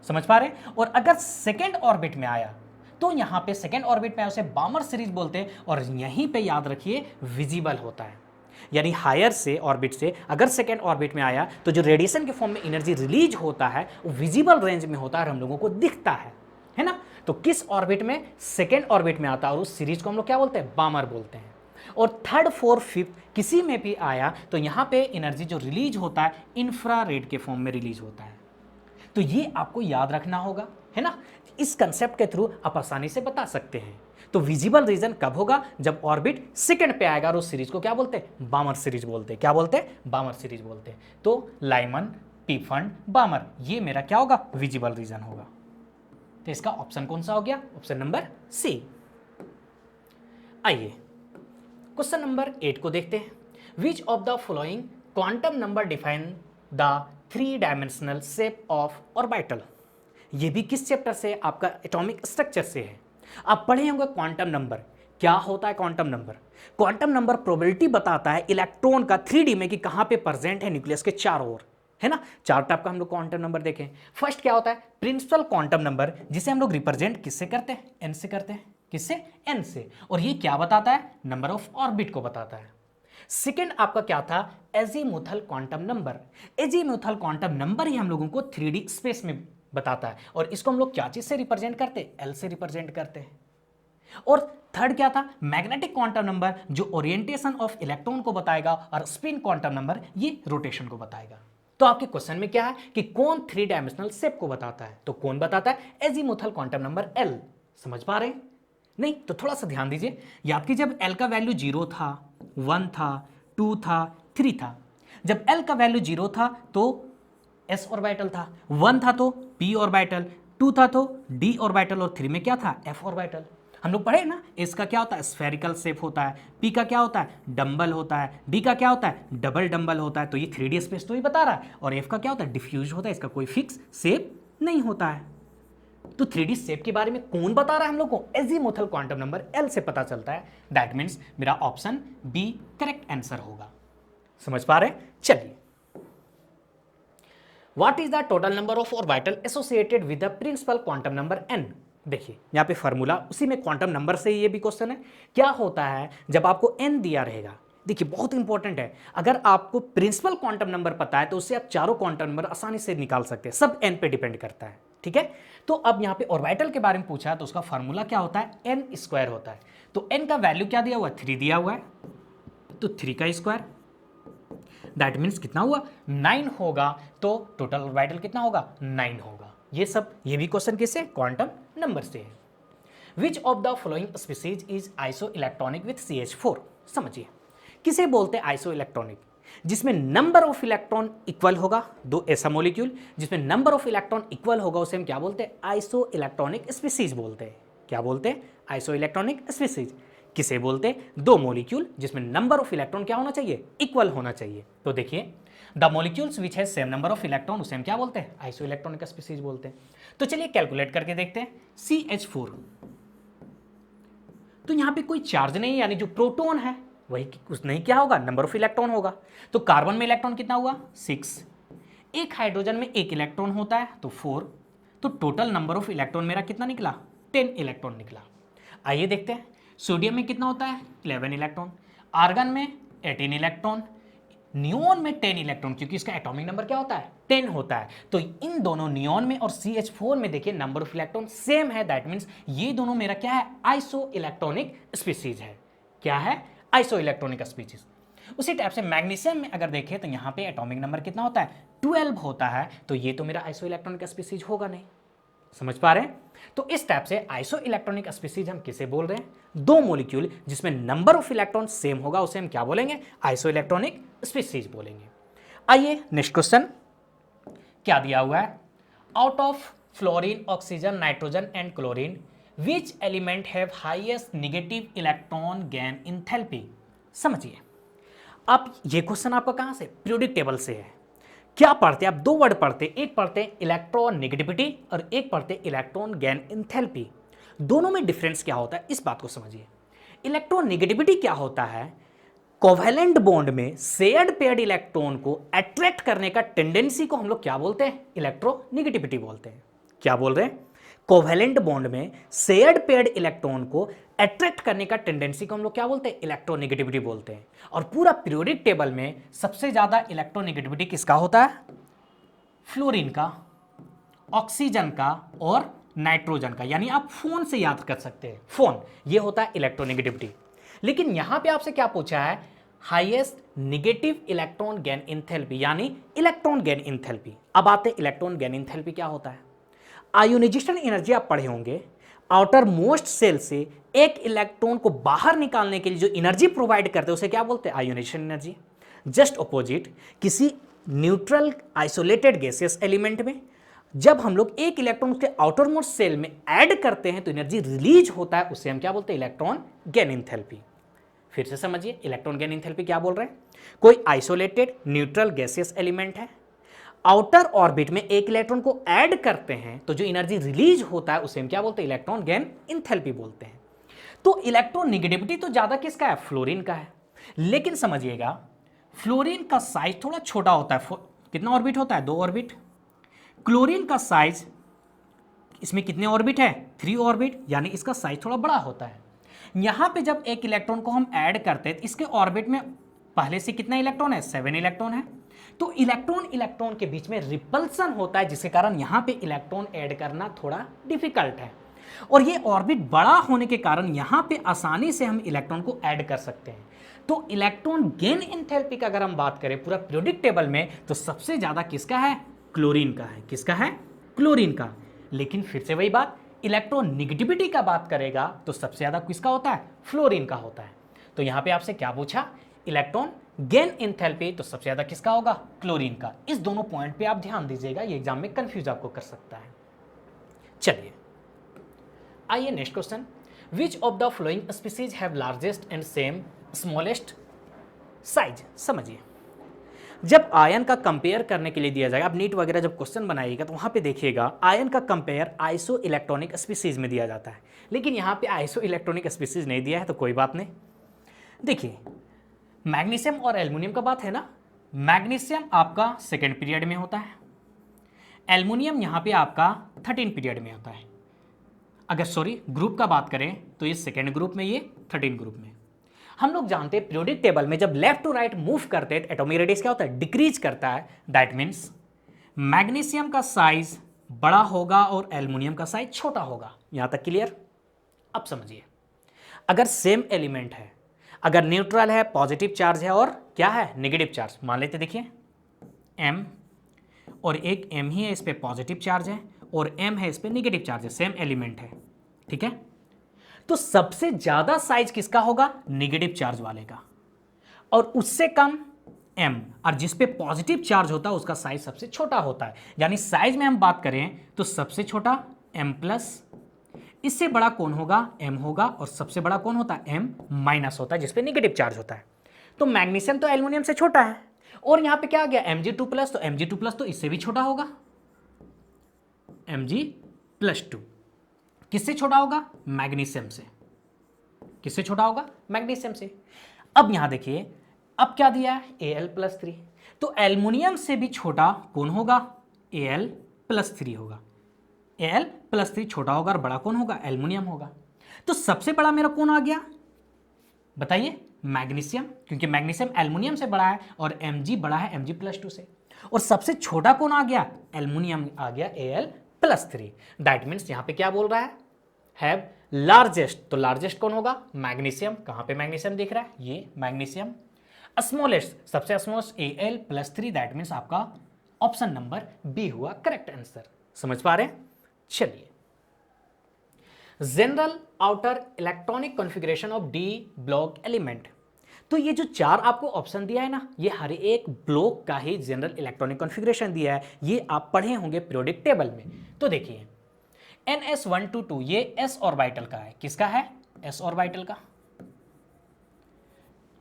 समझ पा रहे हैं। और अगर सेकेंड ऑर्बिट में आया तो यहां पे सेकेंड ऑर्बिट में उसे बामर सीरीज बोलते हैं, और यहीं पे याद रखिए विजिबल होता है। यानी हायर से ऑर्बिट से अगर सेकेंड ऑर्बिट में आया तो जो रेडिएशन के फॉर्म में एनर्जी रिलीज होता है वो विजिबल रेंज में होता है और हम लोगों को दिखता है ना। तो किस ऑर्बिट में, सेकेंड ऑर्बिट में आता है, और उस सीरीज को हम लोग क्या बोलते हैं, बामर बोलते हैं। और थर्ड, फोर्थ, फिफ्थ किसी में भी आया तो यहां पे एनर्जी जो रिलीज होता है इंफ्रारेड के फॉर्म में रिलीज होता है। तो ये आपको याद रखना होगा, है ना। इस कंसेप्ट के थ्रू आप आसानी से बता सकते हैं। तो विजिबल रीजन कब होगा, जब ऑर्बिट सेकंड पे आएगा और उस सीरीज को क्या बोलते हैं, बामर सीरीज बोलते हैं। क्या बोलते हैं, बामर सीरीज बोलते हैं। तो लाइमन, पी फंड, बामर, ये मेरा क्या होगा, विजिबल रीजन होगा। तो इसका ऑप्शन कौन सा हो गया, ऑप्शन नंबर सी। आइए क्वेश्चन नंबर 8 को देखते हैं। विच of the following quantum number define the 3 dimensional shape of orbital. ये भी किस चैप्टर से, आपका एटॉमिक स्ट्रक्चर से है। आप पढ़े होंगे क्वांटम नंबर। क्या होता है quantum number, quantum number probability बताता है इलेक्ट्रॉन का 3D में कि कहां पे प्रेजेंट है न्यूक्लियस के चारों ओर, है ना। 4 टाइप का हम लोग क्वांटम नंबर देखें। फर्स्ट क्या होता है, प्रिंसिपल क्वांटम नंबर, जिसे हम लोग रिप्रेजेंट किससे करते हैं, एन से करते हैं। किससे, एन से। और ये क्या बताता है, नंबर ऑफ ऑर्बिट को बताता है। सेकेंड आपका क्या था, azimuthal quantum number. Azimuthal quantum number ही हम लोगों को 3D स्पेस में बताता है, और इसको हम लोग क्या चीज से रिप्रेजेंट करते हैं, एल से रिप्रेजेंट करते हैं। और थर्ड क्या था, मैग्नेटिक क्वांटम नंबर, जो ओरिएंटेशन ऑफ इलेक्ट्रॉन को बताएगा, और स्पिन क्वांटम नंबर ये रोटेशन को बताएगा। तो आपके क्वेश्चन में क्या है कि कौन 3 डायमेंशनल शेप को बताता है, तो कौन बताता है, एजीमुथल क्वांटम नंबर एल। समझ पा रहे हैं, नहीं तो थोड़ा सा ध्यान दीजिए। याद कीजिए, जब एल का वैल्यू 0 था, 1 था, 2 था, 3 था। जब एल का वैल्यू 0 था तो एस ऑर्बिटल था, 1 था तो पी ऑर्बिटल, 2 था तो डी ऑर्बिटल, और 3 में क्या था, एफ ऑर्बिटल। हम लोग पढ़े ना, एस का क्या होता है, स्फेरिकल शेप होता है, पी का क्या होता है, डंबल होता है, डी का क्या होता है, डबल डंबल होता है। तो ये 3D स्पेस तो ही बता रहा है। और एफ का क्या होता है, डिफ्यूज होता है, इसका कोई फिक्स शेप नहीं होता है। तो 3D शेप के बारे में कौन बता रहा है हम लोग को, एजीमुथल क्वांटम नंबर एल से पता चलता है। दैट मीन्स मेरा ऑप्शन बी करेक्ट आंसर होगा। समझ पा रहे हैं, चलिए। What is the total number of orbital associated with the principal quantum number N. देखिए यहाँ पे फॉर्मूला उसी में क्वांटम नंबर से ये भी क्वेश्चन है। क्या होता है जब आपको एन दिया रहेगा, देखिए बहुत इंपॉर्टेंट है। अगर आपको प्रिंसिपल क्वांटम नंबर पता है तो उससे आप चारों क्वांटम नंबर आसानी से निकाल सकते हैं। सब एन पे डिपेंड करता है, ठीक है। तो अब यहाँ पे ऑर्बिटल के बारे में पूछा है तो उसका फॉर्मूला क्या होता है, एन स्क्वायर होता है। तो एन का वैल्यू क्या दिया हुआ है, 3 दिया हुआ है, तो 3 का स्क्वायर, दैट मीन्स कितना हुआ, 9 होगा। तो टोटल ऑर्बिटल कितना होगा, 9 होगा। ये भी क्वेश्चन किससे, क्वांटम नंबर से है। विच of the following species is iso electronic with CH4। समझिए, किसे बोलते हैं आइसो इलेक्ट्रॉनिक, जिसमें नंबर ऑफ इलेक्ट्रॉन इक्वल होगा, दो ऐसा मॉलिक्यूल जिसमें नंबर ऑफ इलेक्ट्रॉन इक्वल होगा उसे हम क्या बोलते हैं, आइसो इलेक्ट्रॉनिक स्पीसीज बोलते हैं। क्या बोलते हैं, आइसो इलेक्ट्रॉनिक स्पीसीज। किसे बोलते हैं, दो मॉलिक्यूल जिसमें नंबर ऑफ इलेक्ट्रॉन क्या होना चाहिए, इक्वल होना चाहिए। तो देखिए, द मॉलिक्यूल्स विच है सेम नंबर ऑफ इलेक्ट्रॉन, उसे हम क्या बोलते हैं, आइसो इलेक्ट्रॉनिक स्पीसीज बोलते हैं। तो चलिए कैलकुलेट करके देखते हैं। CH4, तो यहां पे कोई चार्ज नहीं, यानी जो प्रोटॉन है वही उसने क्या होगा, नंबर ऑफ इलेक्ट्रॉन होगा। तो कार्बन में इलेक्ट्रॉन कितना हुआ, 6। एक हाइड्रोजन में एक इलेक्ट्रॉन होता है तो 4। तो टोटल नंबर ऑफ इलेक्ट्रॉन मेरा कितना निकला, 10 इलेक्ट्रॉन निकला। आइए देखते हैं, सोडियम में कितना होता है, 11 इलेक्ट्रॉन, आर्गन में 18 इलेक्ट्रॉन, नियोन में 10 इलेक्ट्रॉन, क्योंकि इसका एटॉमिक नंबर क्या होता है 10 होता है। तो इन दोनों नियोन में और CH4 में देखिए नंबर ऑफ इलेक्ट्रॉन सेम है, दैट मीन्स ये दोनों मेरा क्या है आइसो इलेक्ट्रॉनिक स्पीसीज है। क्या है आइसो इलेक्ट्रॉनिक स्पीसीज। उसी टाइप से मैग्नीशियम में अगर देखें तो यहाँ पे एटॉमिक नंबर कितना होता है 12 होता है, तो ये तो मेरा आइसो इलेक्ट्रॉनिक स्पीसीज होगा नहीं। समझ पा रहे हैं? तो इस टाइप से आइसो इलेक्ट्रॉनिक स्पीसीज हम किसे बोल रहे हैं, दो मॉलिक्यूल जिसमें नंबर ऑफ इलेक्ट्रॉन सेम होगा उसे हम क्या बोलेंगे आइसो इलेक्ट्रॉनिक स्पीसीज बोलेंगे। आइए नेक्स्ट क्वेश्चन क्या दिया हुआ है, out of fluorine oxygen nitrogen and chlorine which element have highest negative electron gain enthalpy. समझिए आप ये क्वेश्चन आपका कहां से पीरियोडिक टेबल से है। क्या पढ़ते हैं आप, दो वर्ड पढ़ते, एक पढ़ते इलेक्ट्रॉन नेगेटिविटी और एक पढ़ते इलेक्ट्रॉन गेन एंथैल्पी। दोनों में डिफरेंस क्या होता है इस बात को समझिए। इलेक्ट्रॉन नेगेटिविटी क्या होता है, कोवेलेंट बॉन्ड में शेयर्ड पेयर्ड इलेक्ट्रॉन को अट्रैक्ट करने का टेंडेंसी को हम लोग क्या बोलते हैं इलेक्ट्रोनेगेटिविटी बोलते हैं। क्या बोल रहे हैं, कोवेलेंट बॉन्ड में शेयर्ड पेयर्ड इलेक्ट्रॉन को अट्रैक्ट करने का टेंडेंसी को हम लोग क्या बोलते हैं इलेक्ट्रोनेगेटिविटी बोलते हैं। और पूरा पीरियोडिक टेबल में सबसे ज्यादा इलेक्ट्रोनेगेटिविटी किसका होता है, फ्लोरीन का, ऑक्सीजन का और नाइट्रोजन का। यानी आप फोन से याद कर सकते हैं, फोन ये होता है इलेक्ट्रोनेगेटिविटी। लेकिन यहां पे आपसे क्या पूछा है, highest negative electron gain enthalpy यानी इलेक्ट्रॉन गेन एंथैल्पी। अब आते इलेक्ट्रॉन गेन एंथैल्पी क्या होता है। आयोनाइजेशन एनर्जी आप पढ़े होंगे, आउटर मोस्ट सेल से एक इलेक्ट्रॉन को बाहर निकालने के लिए जो एनर्जी प्रोवाइड करते हैं उसे क्या बोलते हैं आयोनाइजेशन एनर्जी। जस्ट अपोजिट किसी न्यूट्रल आइसोलेटेड गैसियस एलिमेंट में जब हम लोग एक इलेक्ट्रॉन उसके आउटर मोस्ट सेल में ऐड करते हैं तो एनर्जी रिलीज होता है, उसे हम क्या बोलते हैं इलेक्ट्रॉन गेन एंथैल्पी। फिर से समझिए इलेक्ट्रॉन गेन एंथैल्पी क्या बोल रहे हैं, कोई आइसोलेटेड न्यूट्रल गैसियस एलिमेंट है, आउटर ऑर्बिट में एक इलेक्ट्रॉन को ऐड करते हैं तो जो एनर्जी रिलीज होता है उसे हम क्या बोलते हैं इलेक्ट्रॉन गेन एंथैल्पी बोलते हैं। तो इलेक्ट्रॉन नेगेटिविटी तो ज्यादा किसका है फ्लोरीन का है, लेकिन समझिएगा फ्लोरीन का साइज थोड़ा छोटा होता है। कितना ऑर्बिट होता है 2 ऑर्बिट। क्लोरीन का साइज इसमें कितने ऑर्बिट है 3 ऑर्बिट, यानी इसका साइज थोड़ा बड़ा होता है। यहां पे जब एक इलेक्ट्रॉन को हम ऐड करते हैं तो इसके ऑर्बिट में पहले से कितना इलेक्ट्रॉन है 7 इलेक्ट्रॉन है। तो इलेक्ट्रॉन इलेक्ट्रॉन के बीच में रिपल्सन होता है जिसके कारण यहां पे इलेक्ट्रॉन ऐड करना थोड़ा डिफिकल्ट है। और ये ऑर्बिट बड़ा होने के कारण यहां पे आसानी से हम इलेक्ट्रॉन को ऐड कर सकते हैं। तो इलेक्ट्रॉन गेन एंथैल्पी का अगर हम बात करें पूरा पीरियोडिक टेबल में तो सबसे ज्यादा किसका है क्लोरीन का है। किसका है क्लोरीन का। लेकिन फिर से वही बात, इलेक्ट्रॉन नेगेटिविटी का बात करेगा तो सबसे ज्यादा किसका होता है फ्लोरीन का होता है। तो यहां पे आपसे क्या पूछा इलेक्ट्रॉन गेन एंथैल्पी, तो सबसे ज्यादा किसका होगा क्लोरीन का। इस दोनों पॉइंट पे आप ध्यान दीजिएगा, ये एग्जाम में कंफ्यूज आपको कर सकता है। चलिए आइए next question, which of the flowing species have largest and same smallest size. समझिए जब आयन का कंपेयर करने के लिए दिया जाएगा, आप नीट वगैरह जब क्वेश्चन बनाइएगा तो वहां पे देखिएगा आयन का कंपेयर आइसो इलेक्ट्रॉनिक स्पीसीज में दिया जाता है, लेकिन यहां पे आइसो इलेक्ट्रॉनिक स्पीसीज नहीं दिया है तो कोई बात नहीं। देखिए मैग्नीशियम और एल्युमिनियम का बात है ना, मैग्नीशियम आपका सेकेंड पीरियड में होता है, एल्युमिनियम यहां पे आपका 13 पीरियड में होता है। अगर सॉरी ग्रुप का बात करें तो ये सेकेंड ग्रुप में, ये 13 ग्रुप में। हम लोग जानते हैं पीरियोडिक टेबल में जब लेफ्ट टू राइट मूव करते हैं एटॉमिक रेडियस क्या होता है डिक्रीज करता है। दैट मीन्स मैग्नीशियम का साइज बड़ा होगा और एल्युमिनियम का साइज छोटा होगा। यहां तक क्लियर। अब समझिए अगर सेम एलिमेंट है, अगर न्यूट्रल है, पॉजिटिव चार्ज है और क्या है नेगेटिव चार्ज, मान लेते देखिए M और एक M ही है, इस पे पॉजिटिव चार्ज है और M है इस पे नेगेटिव चार्ज है, सेम एलिमेंट है, ठीक है। तो सबसे ज्यादा साइज किसका होगा नेगेटिव चार्ज वाले का, और उससे कम M, और जिस पे पॉजिटिव चार्ज होता है उसका साइज सबसे छोटा होता है। यानी साइज में हम बात करें तो सबसे छोटा M+, इससे बड़ा कौन होगा M होगा, और सबसे बड़ा कौन होता है M- होता है जिसपे नेगेटिव चार्ज होता है। तो मैग्नीशियम तो एल्युमिनियम से छोटा है, और यहां पे क्या आ गया Mg2+, तो Mg2+ तो इससे भी छोटा होगा, Mg+2 किससे छोटा होगा मैग्नीशियम से। किससे छोटा होगा मैग्नीशियम से। अब यहां देखिए अब क्या दिया है Al+3, तो एल्युमिनियम से भी छोटा कौन होगा Al+3 होगा। Al+3 छोटा होगा और बड़ा कौन होगा एल्युमिनियम होगा। तो सबसे बड़ा मेरा कौन आ गया बताइए मैग्नीशियम, क्योंकि मैग्नीशियम एल्युमिनियम से बड़ा है और Mg बड़ा है Mg+2 से। और सबसे छोटा कौन आ गया? एल्युमिनियम आ गया Al+3। दैट मीन्स यहां पे क्या बोल रहा है? हैव लार्जेस्ट, तो लार्जेस्ट कौन होगा? मैग्नीशियम। कहां पे मैग्नीशियम दिख रहा है? ये मैग्नीशियम। स्मॉलेस्ट, सबसे स्मॉलेस्ट Al+3। दैट मीन्स आपका ऑप्शन नंबर बी हुआ करेक्ट आंसर। समझ पा रहे हैं? चलिए, general outer electronic configuration of D block element. तो ये जो चार आपको ऑप्शन दिया है ना, ये हर एक ब्लॉक का ही जनरल इलेक्ट्रॉनिक कॉन्फ़िगरेशन दिया है। ये आप पढ़े होंगे पीरियोडिक टेबल में। तो देखिए NS122 ये s ऑर्बिटल का है। किसका है? s ऑर्बिटल का,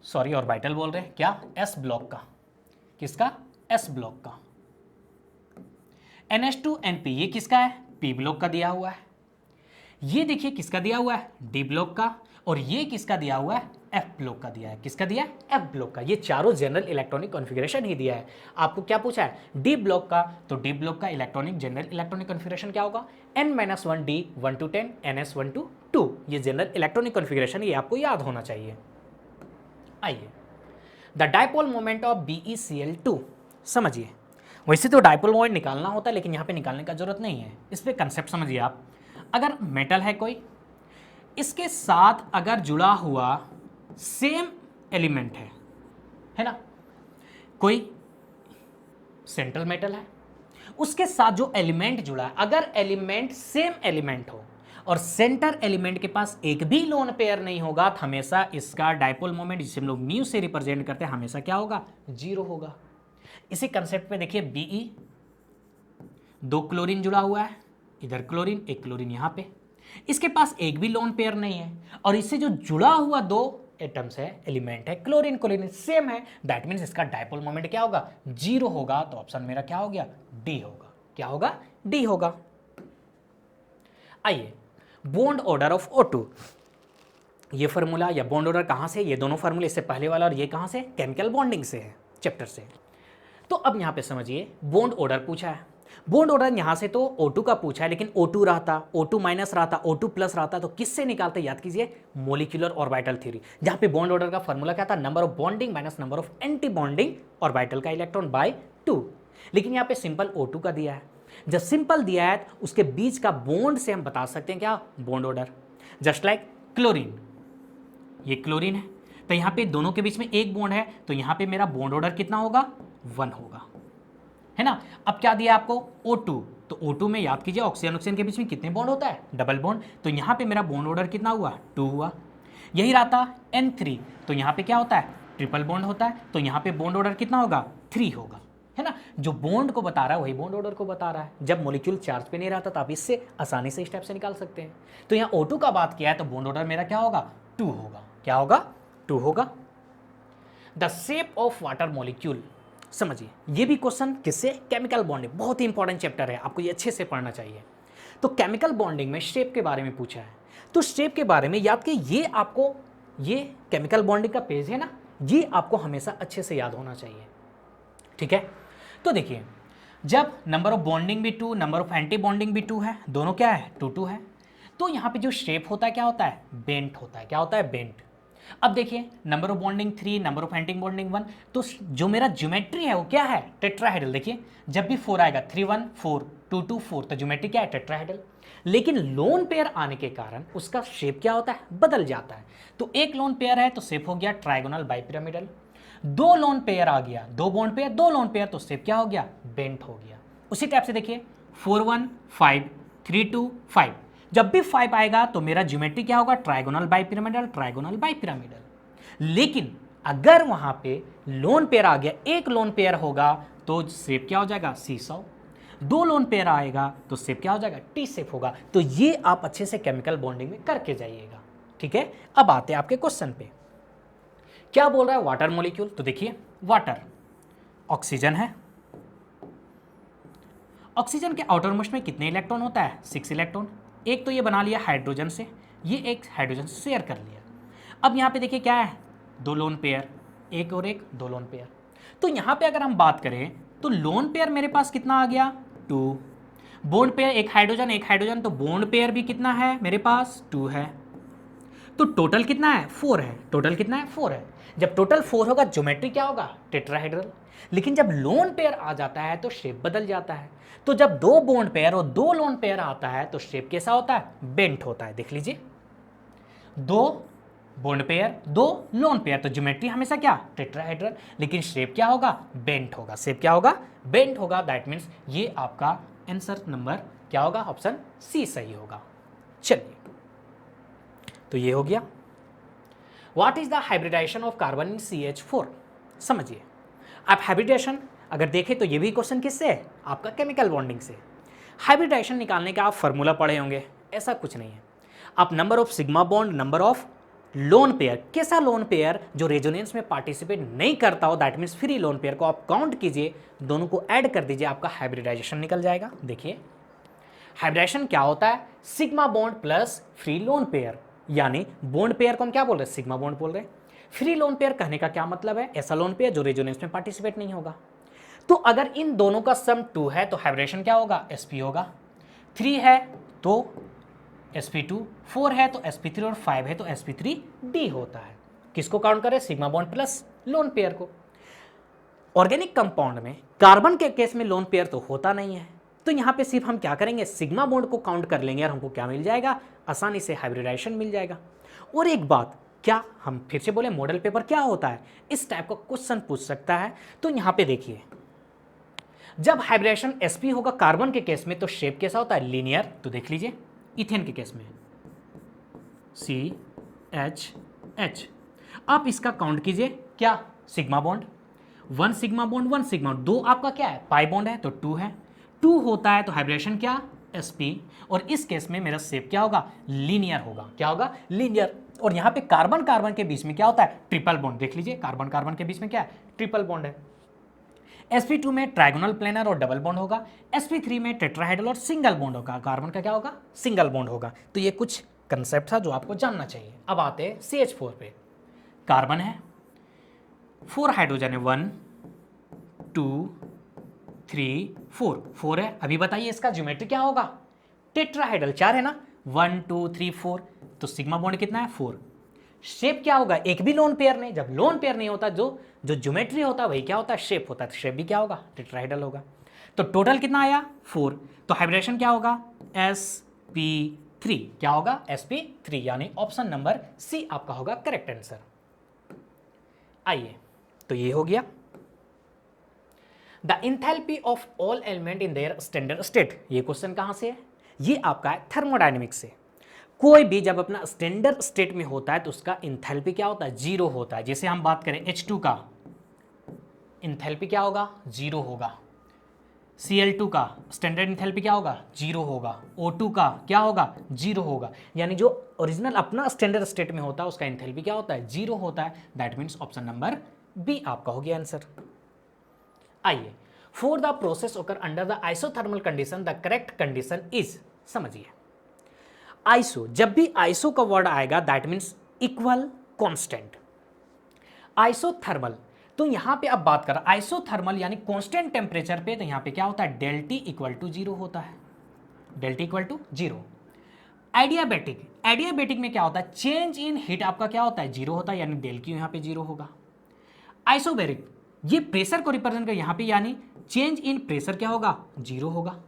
सॉरी ऑर्बिटल बोल रहे हैं क्या? s ब्लॉक का। किसका? s ब्लॉक का। NH2NP ये किसका है? p ब्लॉक का दिया हुआ है। ये देखिए किसका दिया हुआ है? डी ब्लॉक का। और ये किसका दिया हुआ है? एफ ब्लॉक का दिया है। किसका दिया है? एफ ब्लॉक का। ये चारों जनरल इलेक्ट्रॉनिक कॉन्फ़िगरेशन ही दिया है। आपको क्या पूछा है? डी ब्लॉक का, तो डी ब्लॉक का इलेक्ट्रॉनिक जनरल इलेक्ट्रॉनिक कॉन्फ़िगरेशन क्या होगा? N-1D 1 to 10 NS1 to 2। ये जनरल इलेक्ट्रॉनिक कॉन्फ़िगरेशन, ये आपको याद होना चाहिए। आइए, the dipole moment of BeCl2 समझिए। वैसे तो डायपोल मोमेंट निकालना होता है, लेकिन यहाँ पे निकालने का जरूरत नहीं है। इस पे कंसेप्ट समझिए आप। अगर मेटल है कोई, इसके साथ अगर जुड़ा हुआ सेम एलिमेंट है ना, कोई सेंट्रल मेटल है, उसके साथ जो एलिमेंट जुड़ा है, अगर एलिमेंट सेम एलिमेंट हो और सेंटर एलिमेंट के पास एक भी लोन पेयर नहीं होगा, तो हमेशा इसका डायपोल मोमेंट, जिसे हम लोग म्यू से रिप्रेजेंट करते हैं, हमेशा क्या होगा? 0 होगा। इसी कंसेप्ट पे देखिए Be, 2 क्लोरीन जुड़ा हुआ है, इधर क्लोरीन, एक क्लोरीन यहां पे, इसके पास एक भी लोन पेयर नहीं है, और इससे जो जुड़ा हुआ 2 एटम्स है, एलिमेंट है, क्लोरीन क्लोरीन सेम है। दैट मीन्स इसका डायपोल मोमेंट क्या होगा? 0 होगा। तो ऑप्शन मेरा क्या हो गया? डी होगा। क्या होगा? डी होगा। आइए, बॉन्ड ऑर्डर ऑफ O2। ये फार्मूला या बॉन्ड ऑर्डर कहां से? ये दोनों फार्मूले, इससे पहले वाला और ये कहां से? केमिकल बॉन्डिंग से है, चैप्टर से। तो अब यहां पे समझिए, बॉन्ड ऑर्डर पूछा है। बॉन्ड ऑर्डर यहां से तो O2 का पूछा है, लेकिन O2 रहता, O2 माइनस रहता, O2 प्लस रहता, तो किससे निकालते? याद कीजिए, मोलिकुलर ऑर्बिटल थ्योरी, जहां पे बॉन्ड ऑर्डर का फार्मूला क्या था? Number of bonding minus number of anti bonding orbital का इलेक्ट्रॉन बाय 2। लेकिन यहां पे सिंपल O2 का दिया है। जब सिंपल दिया है, उसके बीच का बॉन्ड से हम बता सकते हैं क्या? Bond order. Just like chlorine, ये क्लोरीन है, तो यहां पे दोनों के बीच में एक बॉन्ड है, तो यहां पे मेरा बॉन्ड ऑर्डर कितना होगा? 1 होगा, है ना। अब क्या दिया आपको? O2, तो O2 में याद कीजिए ऑक्सीजन ऑक्सीजन के बीच में कितने बॉन्ड होता है? Double bond. तो यहां पे मेरा बॉन्ड ऑर्डर कितना हुआ? 2 हुआ। यही रहता N3, तो यहां पे क्या होता है? ट्रिपल बॉन्ड होता है, तो यहां पे बॉन्ड ऑर्डर कितना होगा? 3 होगा, है ना। जो बॉन्ड को बता रहा है वही बॉन्ड ऑर्डर को बता रहा है। जब मॉलिक्यूल चार्ज पे नहीं रहता, तो आप इससे आसानी से स्टेप से निकाल सकते हैं। तो यहाँ O2 का बात किया है, तो बॉन्ड ऑर्डर मेरा क्या होगा? 2 होगा। क्या होगा? 2 होगा। The shape of water molecule, समझिए, ये भी क्वेश्चन किससे? केमिकल बॉन्डिंग, बहुत ही इंपॉर्टेंट चैप्टर है, आपको ये अच्छे से पढ़ना चाहिए। तो केमिकल बॉन्डिंग में शेप के बारे में पूछा है, तो शेप के बारे में याद कि ये आपको, ये केमिकल बॉन्डिंग का पेज है ना, ये आपको हमेशा अच्छे से याद होना चाहिए, ठीक है। तो देखिए, जब नंबर ऑफ बॉन्डिंग भी 2, नंबर ऑफ एंटी बॉन्डिंग भी 2 है, दोनों क्या है? 2 है, तो यहाँ पे जो शेप होता है क्या होता है? बेंट होता है। क्या होता है? बेंट। अब देखिए, number of bonding 3, number of anti bonding 1, तो जो मेरा ज्योमेट्री है वो क्या है? टेट्राहेड्रल। देखिए, जब भी 4 आएगा, 3 1 4 2 2 4, तो ज्योमेट्री क्या है? टेट्राहेड्रल। लेकिन लोन पेयर आने के कारण उसका शेप क्या होता है? बदल जाता है। तो एक लोन पेयर है तो शेप हो गया ट्राइगोनल बाइपिरामिडल। 2 लोन पेयर आ गया, 2 बॉन्ड पेयर, 2 लोन पेयर, तो शेप क्या हो गया? बेंट हो गया। उसी टाइप से देखिए, 4 1 5 3 2 5, जब भी 5 आएगा तो मेरा ज्योमेट्री क्या होगा? Trigonal bipyramidal, trigonal bipyramidal. लेकिन अगर वहां पे लोन पेयर आ गया, एक लोन पेयर होगा, तो शेप क्या हो जाएगा? सीसॉ। 2 लोन पेयर आएगा तो शेप क्या हो जाएगा? टी शेप होगा। तो ये आप अच्छे से केमिकल बॉन्डिंग में करके जाइएगा, ठीक है। अब आते हैं आपके क्वेश्चन पे, क्या बोल रहा है? Water molecule. तो देखिए, वाटर, ऑक्सीजन है, ऑक्सीजन के आउटर मोस्ट में कितने इलेक्ट्रॉन होता है? 6 इलेक्ट्रॉन। एक तो ये बना लिया हाइड्रोजन से, ये एक हाइड्रोजन से शेयर कर लिया। अब यहाँ पे देखिए क्या है? 2 लोन पेयर, एक और एक, 2 लोन पेयर। तो यहाँ पे अगर हम बात करें तो लोन पेयर मेरे पास कितना आ गया? 2। बॉन्ड पेयर एक हाइड्रोजन, तो बॉन्ड पेयर भी कितना है मेरे पास? 2 है। तो टोटल कितना है 4 है, टोटल कितना है 4 है। जब टोटल 4 होगा ज्योमेट्री क्या होगा टेट्राहेड्रल। लेकिन जब लोन पेयर आ जाता है तो शेप बदल जाता है। तो जब दो बॉन्ड पेयर और दो लोन पेयर आता है तो शेप कैसा होता है बेंट होता है। देख लीजिए दो बॉन्ड पेयर दो लोन पेयर तो ज्योमेट्री हमेशा क्या टेट्राहेड्रल, लेकिन शेप क्या होगा बेंट होगा। शेप क्या होगा बेंट होगा। दैट मीन्स ये आपका आंसर नंबर क्या होगा ऑप्शन सी सही होगा। चलिए तो ये हो गया। What is the hybridisation of carbon in CH4। समझिए आप हाइब्रिडेशन अगर देखें तो ये भी क्वेश्चन किससे है आपका केमिकल बॉन्डिंग से। हाइब्रिडाइजेशन निकालने का आप फार्मूला पढ़े होंगे, ऐसा कुछ नहीं है। आप number of sigma bond number of lone pair, कैसा लोन पेयर जो रेजोनेंस में पार्टिसिपेट नहीं करता हो that means free lone pair को आप काउंट कीजिए, दोनों को ऐड कर दीजिए, आपका हाइब्रिडाइजेशन निकल जाएगा। देखिए हाइब्रिडाइजेशन क्या होता है sigma bond plus free lone pair, यानी बॉन्ड पेयर को हम क्या बोल रहे हैं सिग्मा बॉन्ड बोल रहे हैं। फ्री लोन पेयर कहने का क्या मतलब है ऐसा लोन पेयर जो रेजोनेंस में पार्टिसिपेट नहीं होगा। तो अगर इन दोनों का सम 2 है तो हाइब्रिडेशन क्या होगा sp होगा। 3 है तो sp2, 4 है तो sp3 और 5 है तो sp3d होता है। किसको काउंट करें sigma bond plus lone pair को। ऑर्गेनिक कंपाउंड में कार्बन के केस में लोन पेयर तो होता नहीं है, तो यहां पे सिर्फ हम क्या करेंगे सिग्मा बॉन्ड को काउंट कर लेंगे और हमको क्या मिल जाएगा आसानी से हाइब्रिडाइजेशन मिल जाएगा। और एक बात क्या हम फिर से बोले मॉडल पेपर क्या होता है, इस टाइप का क्वेश्चन पूछ सकता है। तो यहां पे देखिए जब हाइब्रिडेशन sp होगा कार्बन के केस में तो शेप कैसा होता है लीनियर। तो देख लीजिए इथेन के केस में CH, आप इसका काउंट कीजिए क्या sigma bond 1 sigma bond 1 sigma, दो आपका क्या है पाई बॉन्ड है तो 2 है, 2 होता है तो हाइब्रिडेशन क्या sp, और इस केस में मेरा शेप क्या होगा लीनियर होगा। क्या होगा लीनियर। और यहां पे कार्बन कार्बन के बीच में क्या होता है ट्रिपल बॉन्ड। देख लीजिए कार्बन कार्बन के बीच में क्या है ट्रिपल बॉन्ड है। sp2 में ट्राइगोनल प्लेनर और डबल बॉन्ड होगा, sp3 में टेट्राहेड्रल और सिंगल बॉन्ड होगा, कार्बन का क्या होगा सिंगल बॉन्ड होगा। तो ये कुछ कंसेप्ट था जो आपको जानना चाहिए। अब आते हैं CH4 पे। कार्बन है 4 हाइड्रोजन है 1 2 3 4, 4 है। अभी बताइए इसका ज्योमेट्री क्या होगा टेट्राहेड्रल, 4 है ना 1 2 3 4, तो सिग्मा बॉन्ड कितना है 4। शेप क्या होगा एक भी लोन पेयर नहीं, जब लोन पेयर नहीं होता जो ज्योमेट्री होता है वही क्या होता है शेप होता है, तो शेप भी क्या होगा टेट्राहेड्रल होगा। तो टोटल कितना आया 4, तो हाइब्रिडेशन क्या होगा sp3, क्या होगा sp3, यानी ऑप्शन नंबर सी आपका होगा करेक्ट आंसर। आइए तो ये हो गया। The enthalpy of all element in their standard state, ये क्वेश्चन कहां से है ये आपका है थर्मोडायनेमिक्स से। कोई भी जब अपना स्टैंडर्ड स्टेट में होता है तो उसका इंथैल्पी क्या होता है 0 होता है। जैसे हम बात करें H2 का इंथैल्पी क्या होगा 0 होगा, Cl2 का स्टैंडर्ड इंथैल्पी क्या होगा 0 होगा, O2 का क्या होगा 0 होगा। यानी जो ओरिजिनल अपना स्टैंडर्ड स्टेट में होता है उसका इंथैल्पी क्या होता है 0 होता है। That means option number B आपका हो गया आंसर। आइए for the process occur under the isothermal condition the correct condition is, समझिए आइसो, जब भी आइसो का वर्ड आएगा that means equal constant. Isothermal तो यहां पे अब बात कर आइसोथर्मल यानी कांस्टेंट टेम्परेचर पे, तो यहां पे क्या होता है डेल टी इक्वल टू 0 होता है, del T equal to 0। Adiabatic, adiabatic में क्या होता है चेंज इन हीट आपका क्या होता है 0 होता है, यानी डेल क्यू यहां पे 0 होगा। आइसोबैरिक ये प्रेशर को रिप्रेजेंट कर यहां पे, यानी चेंज इन प्रेशर क्या होगा 0 होगा।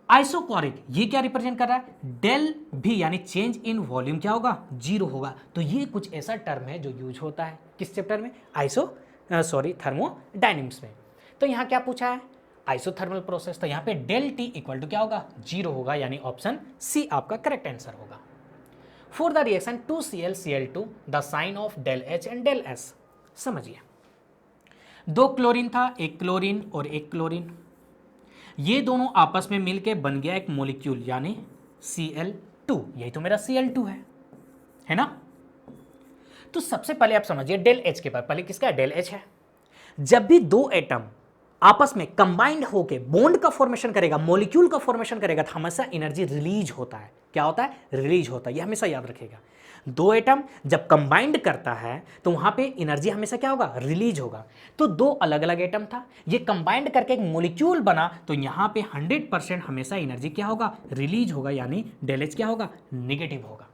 आइसोकोरिक ये क्या रिप्रेजेंट कर रहा है डेल भी, यानी चेंज इन वॉल्यूम क्या होगा 0 होगा। तो ये कुछ ऐसा टर्म है जो यूज होता है किस चैप्टर में थर्मोडायनेमिक्स में। तो यहाँ क्या पूछा है आइसोथर्मल प्रोसेस, तो यहाँ पे डेल टी इक्वल टू क्या होगा 0 होगा, यानी ऑप्शन सी आपका करेक्ट आंसर होगा। For the reaction 2Cl Cl2 the sign of del H and del S, समझिए दो क्लोरीन था, एक क्लोरीन और एक क्लोरीन, ये दोनों आपस में मिलके बन गया एक मॉलिक्यूल यानी Cl2, यही तो मेरा Cl2 है ना। तो सबसे पहले आप समझिए डेल एच के बाद, पहले किसका डेल एच है। जब भी दो एटम आपस में कंबाइंड होके बॉन्ड का फॉर्मेशन करेगा, मॉलिक्यूल का फॉर्मेशन करेगा, तो हमेशा एनर्जी रिलीज होता है। क्या होता है रिलीज होता है, ये हमेशा याद रखिएगा। दो एटम जब कंबाइंड करता है तो वहां पे एनर्जी हमेशा क्या होगा रिलीज होगा। तो दो अलग अलग एटम था, ये कंबाइंड करके एक मॉलिक्यूल बना, तो यहां पे 100% हमेशा एनर्जी क्या होगा रिलीज होगा, यानी डेल एच क्या होगा नेगेटिव होगा।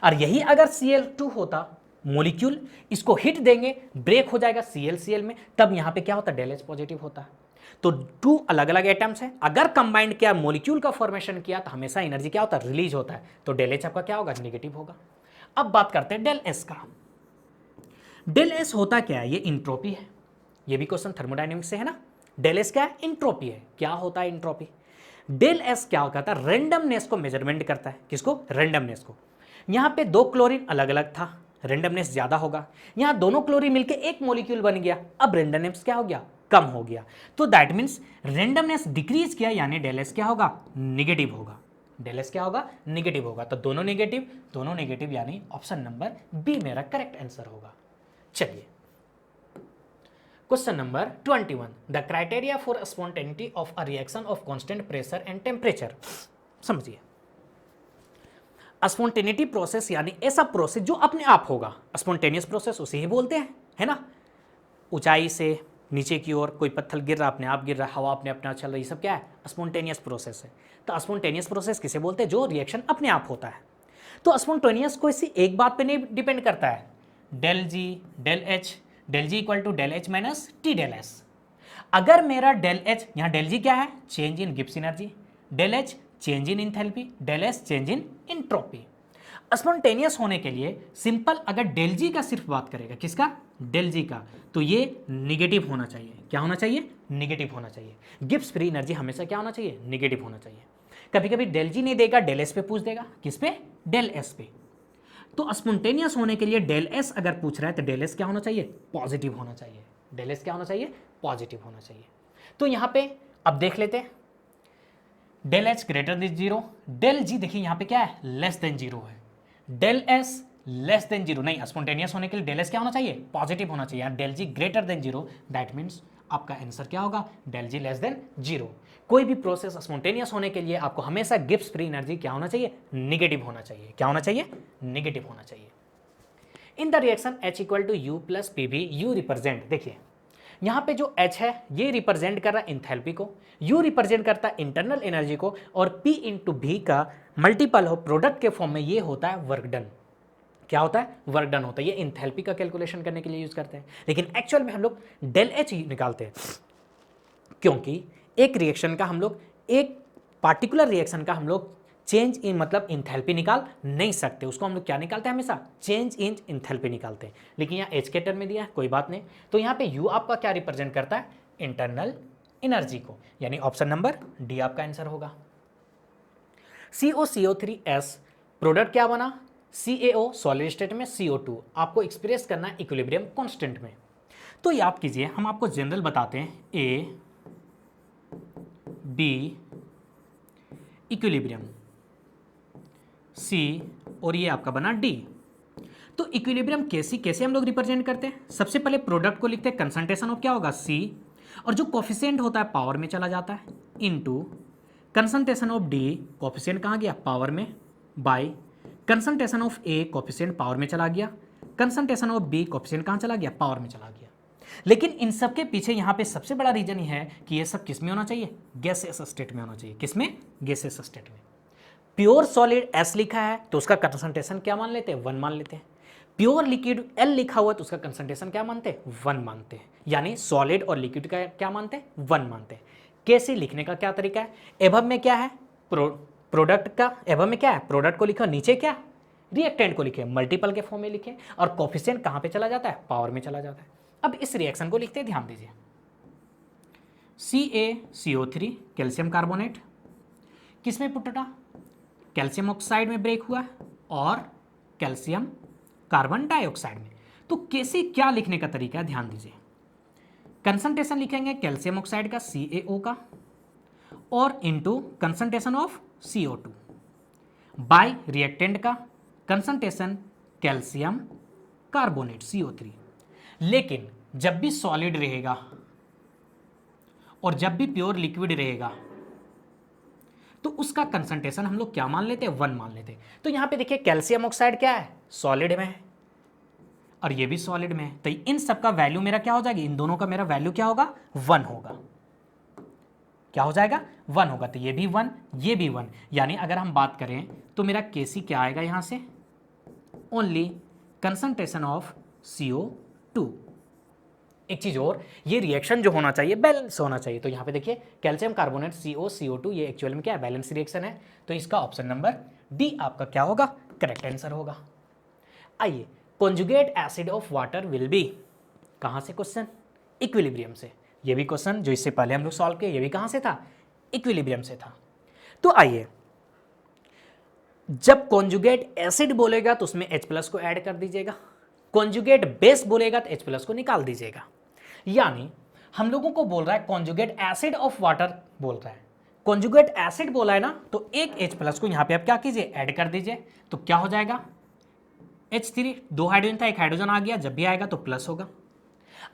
और यही अगर Cl2 होता मोलिक्यूल, इसको हिट देंगे, ब्रेक हो जाएगा Cl में, तब यहां पे क्या होता, डेल H पॉजिटिव होता। तो 2 अलग अलग एटम्स हैं, अगर कंबाइंड किया, मोलिक्यूल का फॉर्मेशन किया, तो हमेशा एनर्जी क्या होता है, रिलीज होता है, तो डेल H आपका क्या होगा, नेगेटिव होगा। अब बात करते हैं डेल S का। डेल S होता क्या है, ये इंट्रोपी है, ये भी क्वेश्चन थर्मोडायनेमिक्स से है ना। डेल S क्या है, इंट्रोपी है। क्या होता है इंट्रोपी? डेल S क्या करता है, रेंडमनेस को मेजरमेंट करता है। किसको, रेंडमनेस को। यहां पे 2 क्लोरीन अलग अलग था, रेंडमनेस ज्यादा होगा। यहां दोनों क्लोरीन मिलके एक मॉलिक्यूल बन गया, अब रेंडमनेस क्या हो गया, कम हो गया। तो दैट मीन्स रेंडमनेस डिक्रीज किया, यानी डेल S क्या होगा, नेगेटिव होगा। डेल S क्या होगा, नेगेटिव होगा। तो दोनों नेगेटिव, यानी ऑप्शन नंबर बी मेरा करेक्ट आंसर होगा। चलिए question number 21, the criteria for spontaneity of a reaction of constant pressure and temperature. समझिए, स्पॉन्टेनिटी प्रोसेस यानी ऐसा प्रोसेस जो अपने आप होगा, स्पॉन्टेनियस प्रोसेस उसे ही बोलते हैं, है ना। ऊंचाई से नीचे की ओर कोई पत्थर गिर रहा, अपने आप गिर रहा, हवा अपने अपना चल रही, सब क्या है, स्पॉन्टेनियस प्रोसेस है। तो स्पॉन्टेनियस प्रोसेस किसे बोलते हैं, जो रिएक्शन अपने आप होता है। तो स्पॉन्टेनियस को इसी एक बात पे नहीं डिपेंड करता है, del G equal to del H minus T del S. अगर मेरा डेल एच, यहाँ डेल जी क्या है, change in Gibbs energy, del H change in enthalpy, del S change in entropy. Spontaneous होने के लिए सिंपल अगर डेल जी का सिर्फ बात करेगा, किसका, डेल जी का, तो ये निगेटिव होना चाहिए। क्या होना चाहिए, निगेटिव होना चाहिए। गिब्स फ्री एनर्जी हमेशा क्या होना चाहिए, निगेटिव होना चाहिए। कभी कभी डेल जी नहीं देगा, डेल एस पे पूछ देगा, किस पे, डेल एस पे। तो स्पॉन्टेनियस होने के लिए डेल एस अगर पूछ रहा है, तो डेल एस क्या होना चाहिए, पॉजिटिव होना चाहिए। डेल एस क्या होना चाहिए, पॉजिटिव होना चाहिए। तो यहां पे अब देख लेते हैं, del H greater than zero, del G देखिए यहां पे क्या है, लेस देन जीरो है। Del S less than zero नहीं, स्पॉन्टेनियस होने के लिए डेल एस क्या होना चाहिए, पॉजिटिव होना चाहिए। Del G greater than zero, that means आपका आंसर क्या होगा, del G less than zero. कोई भी प्रोसेस स्पॉन्टेनियस होने के लिए आपको हमेशा गिब्स फ्री एनर्जी क्या होना चाहिए, निगेटिव होना चाहिए। क्या होना चाहिए, निगेटिव होना चाहिए। In the reaction H equal to U plus P V, U represent, देखिए यहाँ पे जो H है ये रिप्रेजेंट कर रहा है इंथैल्पी को, U रिप्रेजेंट करता है इंटरनल एनर्जी को, और P इंटू भी का मल्टीपल हो प्रोडक्ट के फॉर्म में ये होता है वर्क डन। क्या होता है, वर्क डन होता है। ये इंथैल्पी का कैलकुलेशन करने के लिए यूज करते हैं, लेकिन एक्चुअल में हम लोग डेल एच निकालते हैं, क्योंकि एक रिएक्शन का हम लोग, एक पार्टिकुलर रिएक्शन का हम लोग चेंज इन मतलब इंथैल्पी निकाल नहीं सकते, उसको हम लोग क्या निकालते हैं, हमेशा चेंज इन इंथैल्पी निकालते हैं। लेकिन यहाँ एच के टर्म में दिया है, कोई बात नहीं। तो यहाँ पे यू आपका क्या रिप्रेजेंट करता है, इंटरनल एनर्जी को, यानी ऑप्शन नंबर डी आपका आंसर होगा। COCO3S प्रोडक्ट क्या बना, CaO सॉलिड स्टेट में, CO2 आपको एक्सप्रेस करना है इक्विलिब्रियम कांस्टेंट में। तो याद कीजिए, हम आपको जनरल बताते हैं, A B इक्विलिब्रियम, C और ये आपका बना D। तो इक्विलिब्रियम कैसे हम लोग रिप्रेजेंट करते हैं, सबसे पहले प्रोडक्ट को लिखते हैं, कंसंट्रेशन ऑफ क्या होगा, C, और जो कोफिशिएंट होता है पावर में चला जाता है, into concentration of D, coefficient कहाँ गया, पावर में, by concentration of A, coefficient power में चला गया, कंसंट्रेशन ऑफ B, कोफिशिएंट कहाँ चला गया, पावर में चला गया। लेकिन इन सब के पीछे यहाँ पे सबसे बड़ा रीजन ये है कि ये सब किस में होना चाहिए, गैसियस स्टेट में होना चाहिए। किस में, गैसियस स्टेट में। प्योर सॉलिड S लिखा है तो उसका कंसंट्रेशन क्या मान लेते हैं, 1 मान लेते हैं। प्योर लिक्विड L लिखा हुआ है तो उसका कंसंट्रेशन क्या मानते हैं, 1 मानते हैं। यानी सॉलिड और लिक्विड का क्या मानते हैं, 1 मानते हैं। कैसे लिखने का क्या तरीका है, एभव में क्या है, प्रोडक्ट का, एभव में क्या है, प्रोडक्ट को लिखो, नीचे क्या, रिएक्टेंट को लिखे, मल्टीपल के फॉर्म में लिखे, और कोफिशिएंट कहाँ पे चला जाता है, पावर में चला जाता है। अब इस रिएक्शन को लिखते हैं, ध्यान दीजिए, CaCO3 कैल्शियम कार्बोनेट किस में पुट, कैल्शियम ऑक्साइड में ब्रेक हुआ और कैल्शियम कार्बन डाइऑक्साइड में। तो कैसे क्या लिखने का तरीका है, ध्यान दीजिए। कंसंट्रेशन लिखेंगे कैल्शियम ऑक्साइड का, CaO का, और into concentration of CO2 bye reactant का कंसंट्रेशन कैल्शियम कार्बोनेट CO3। लेकिन जब भी सॉलिड रहेगा और जब भी प्योर लिक्विड रहेगा तो उसका कंसंट्रेशन हम लोग क्या मान लेते हैं, 1 मान लेते हैं। तो यहां पे देखिए कैल्शियम ऑक्साइड क्या है, सॉलिड में है, और ये भी सॉलिड में है, तो इन सब का वैल्यू मेरा क्या हो जाएगी, इन दोनों का मेरा वैल्यू क्या होगा, 1 होगा। क्या हो जाएगा, 1 होगा। तो ये भी 1, ये भी 1, यानी अगर हम बात करें तो मेरा Kc क्या आएगा, यहां से ओनली कंसंट्रेशन ऑफ CO2। एक चीज और, ये रिएक्शन जो होना चाहिए बैलेंस होना चाहिए। तो यहाँ पे देखिए कैल्शियम कार्बोनेट CO2, ये एक्चुअल में क्या है, बैलेंस रिएक्शन है। तो इसका ऑप्शन नंबर डी आपका क्या होगा, करेक्ट आंसर होगा। आइए, conjugate acid of water will be, कहाँ से क्वेश्चन, इक्विलिब्रियम से। ये भी क्वेश्चन जो इससे पहले हम लोग सॉल्व किए, ये भी कहाँ से था, इक्विलिब्रियम से था। तो आइए, जब कॉन्जुगेट एसिड बोलेगा तो उसमें H+ को ऐड कर दीजिएगा, कॉन्जुगेट बेस बोलेगा तो H+ को निकाल दीजिएगा। यानी हम लोगों को बोल रहा है कॉन्जुगेट एसिड ऑफ वाटर बोल रहा है, कॉन्जुगेट एसिड बोला है ना, तो एक H+ को यहां पे आप क्या कीजिए, ऐड कर दीजिए। तो क्या हो जाएगा, H3, 2 हाइड्रोजन था, 1 हाइड्रोजन आ गया, जब भी आएगा तो प्लस होगा।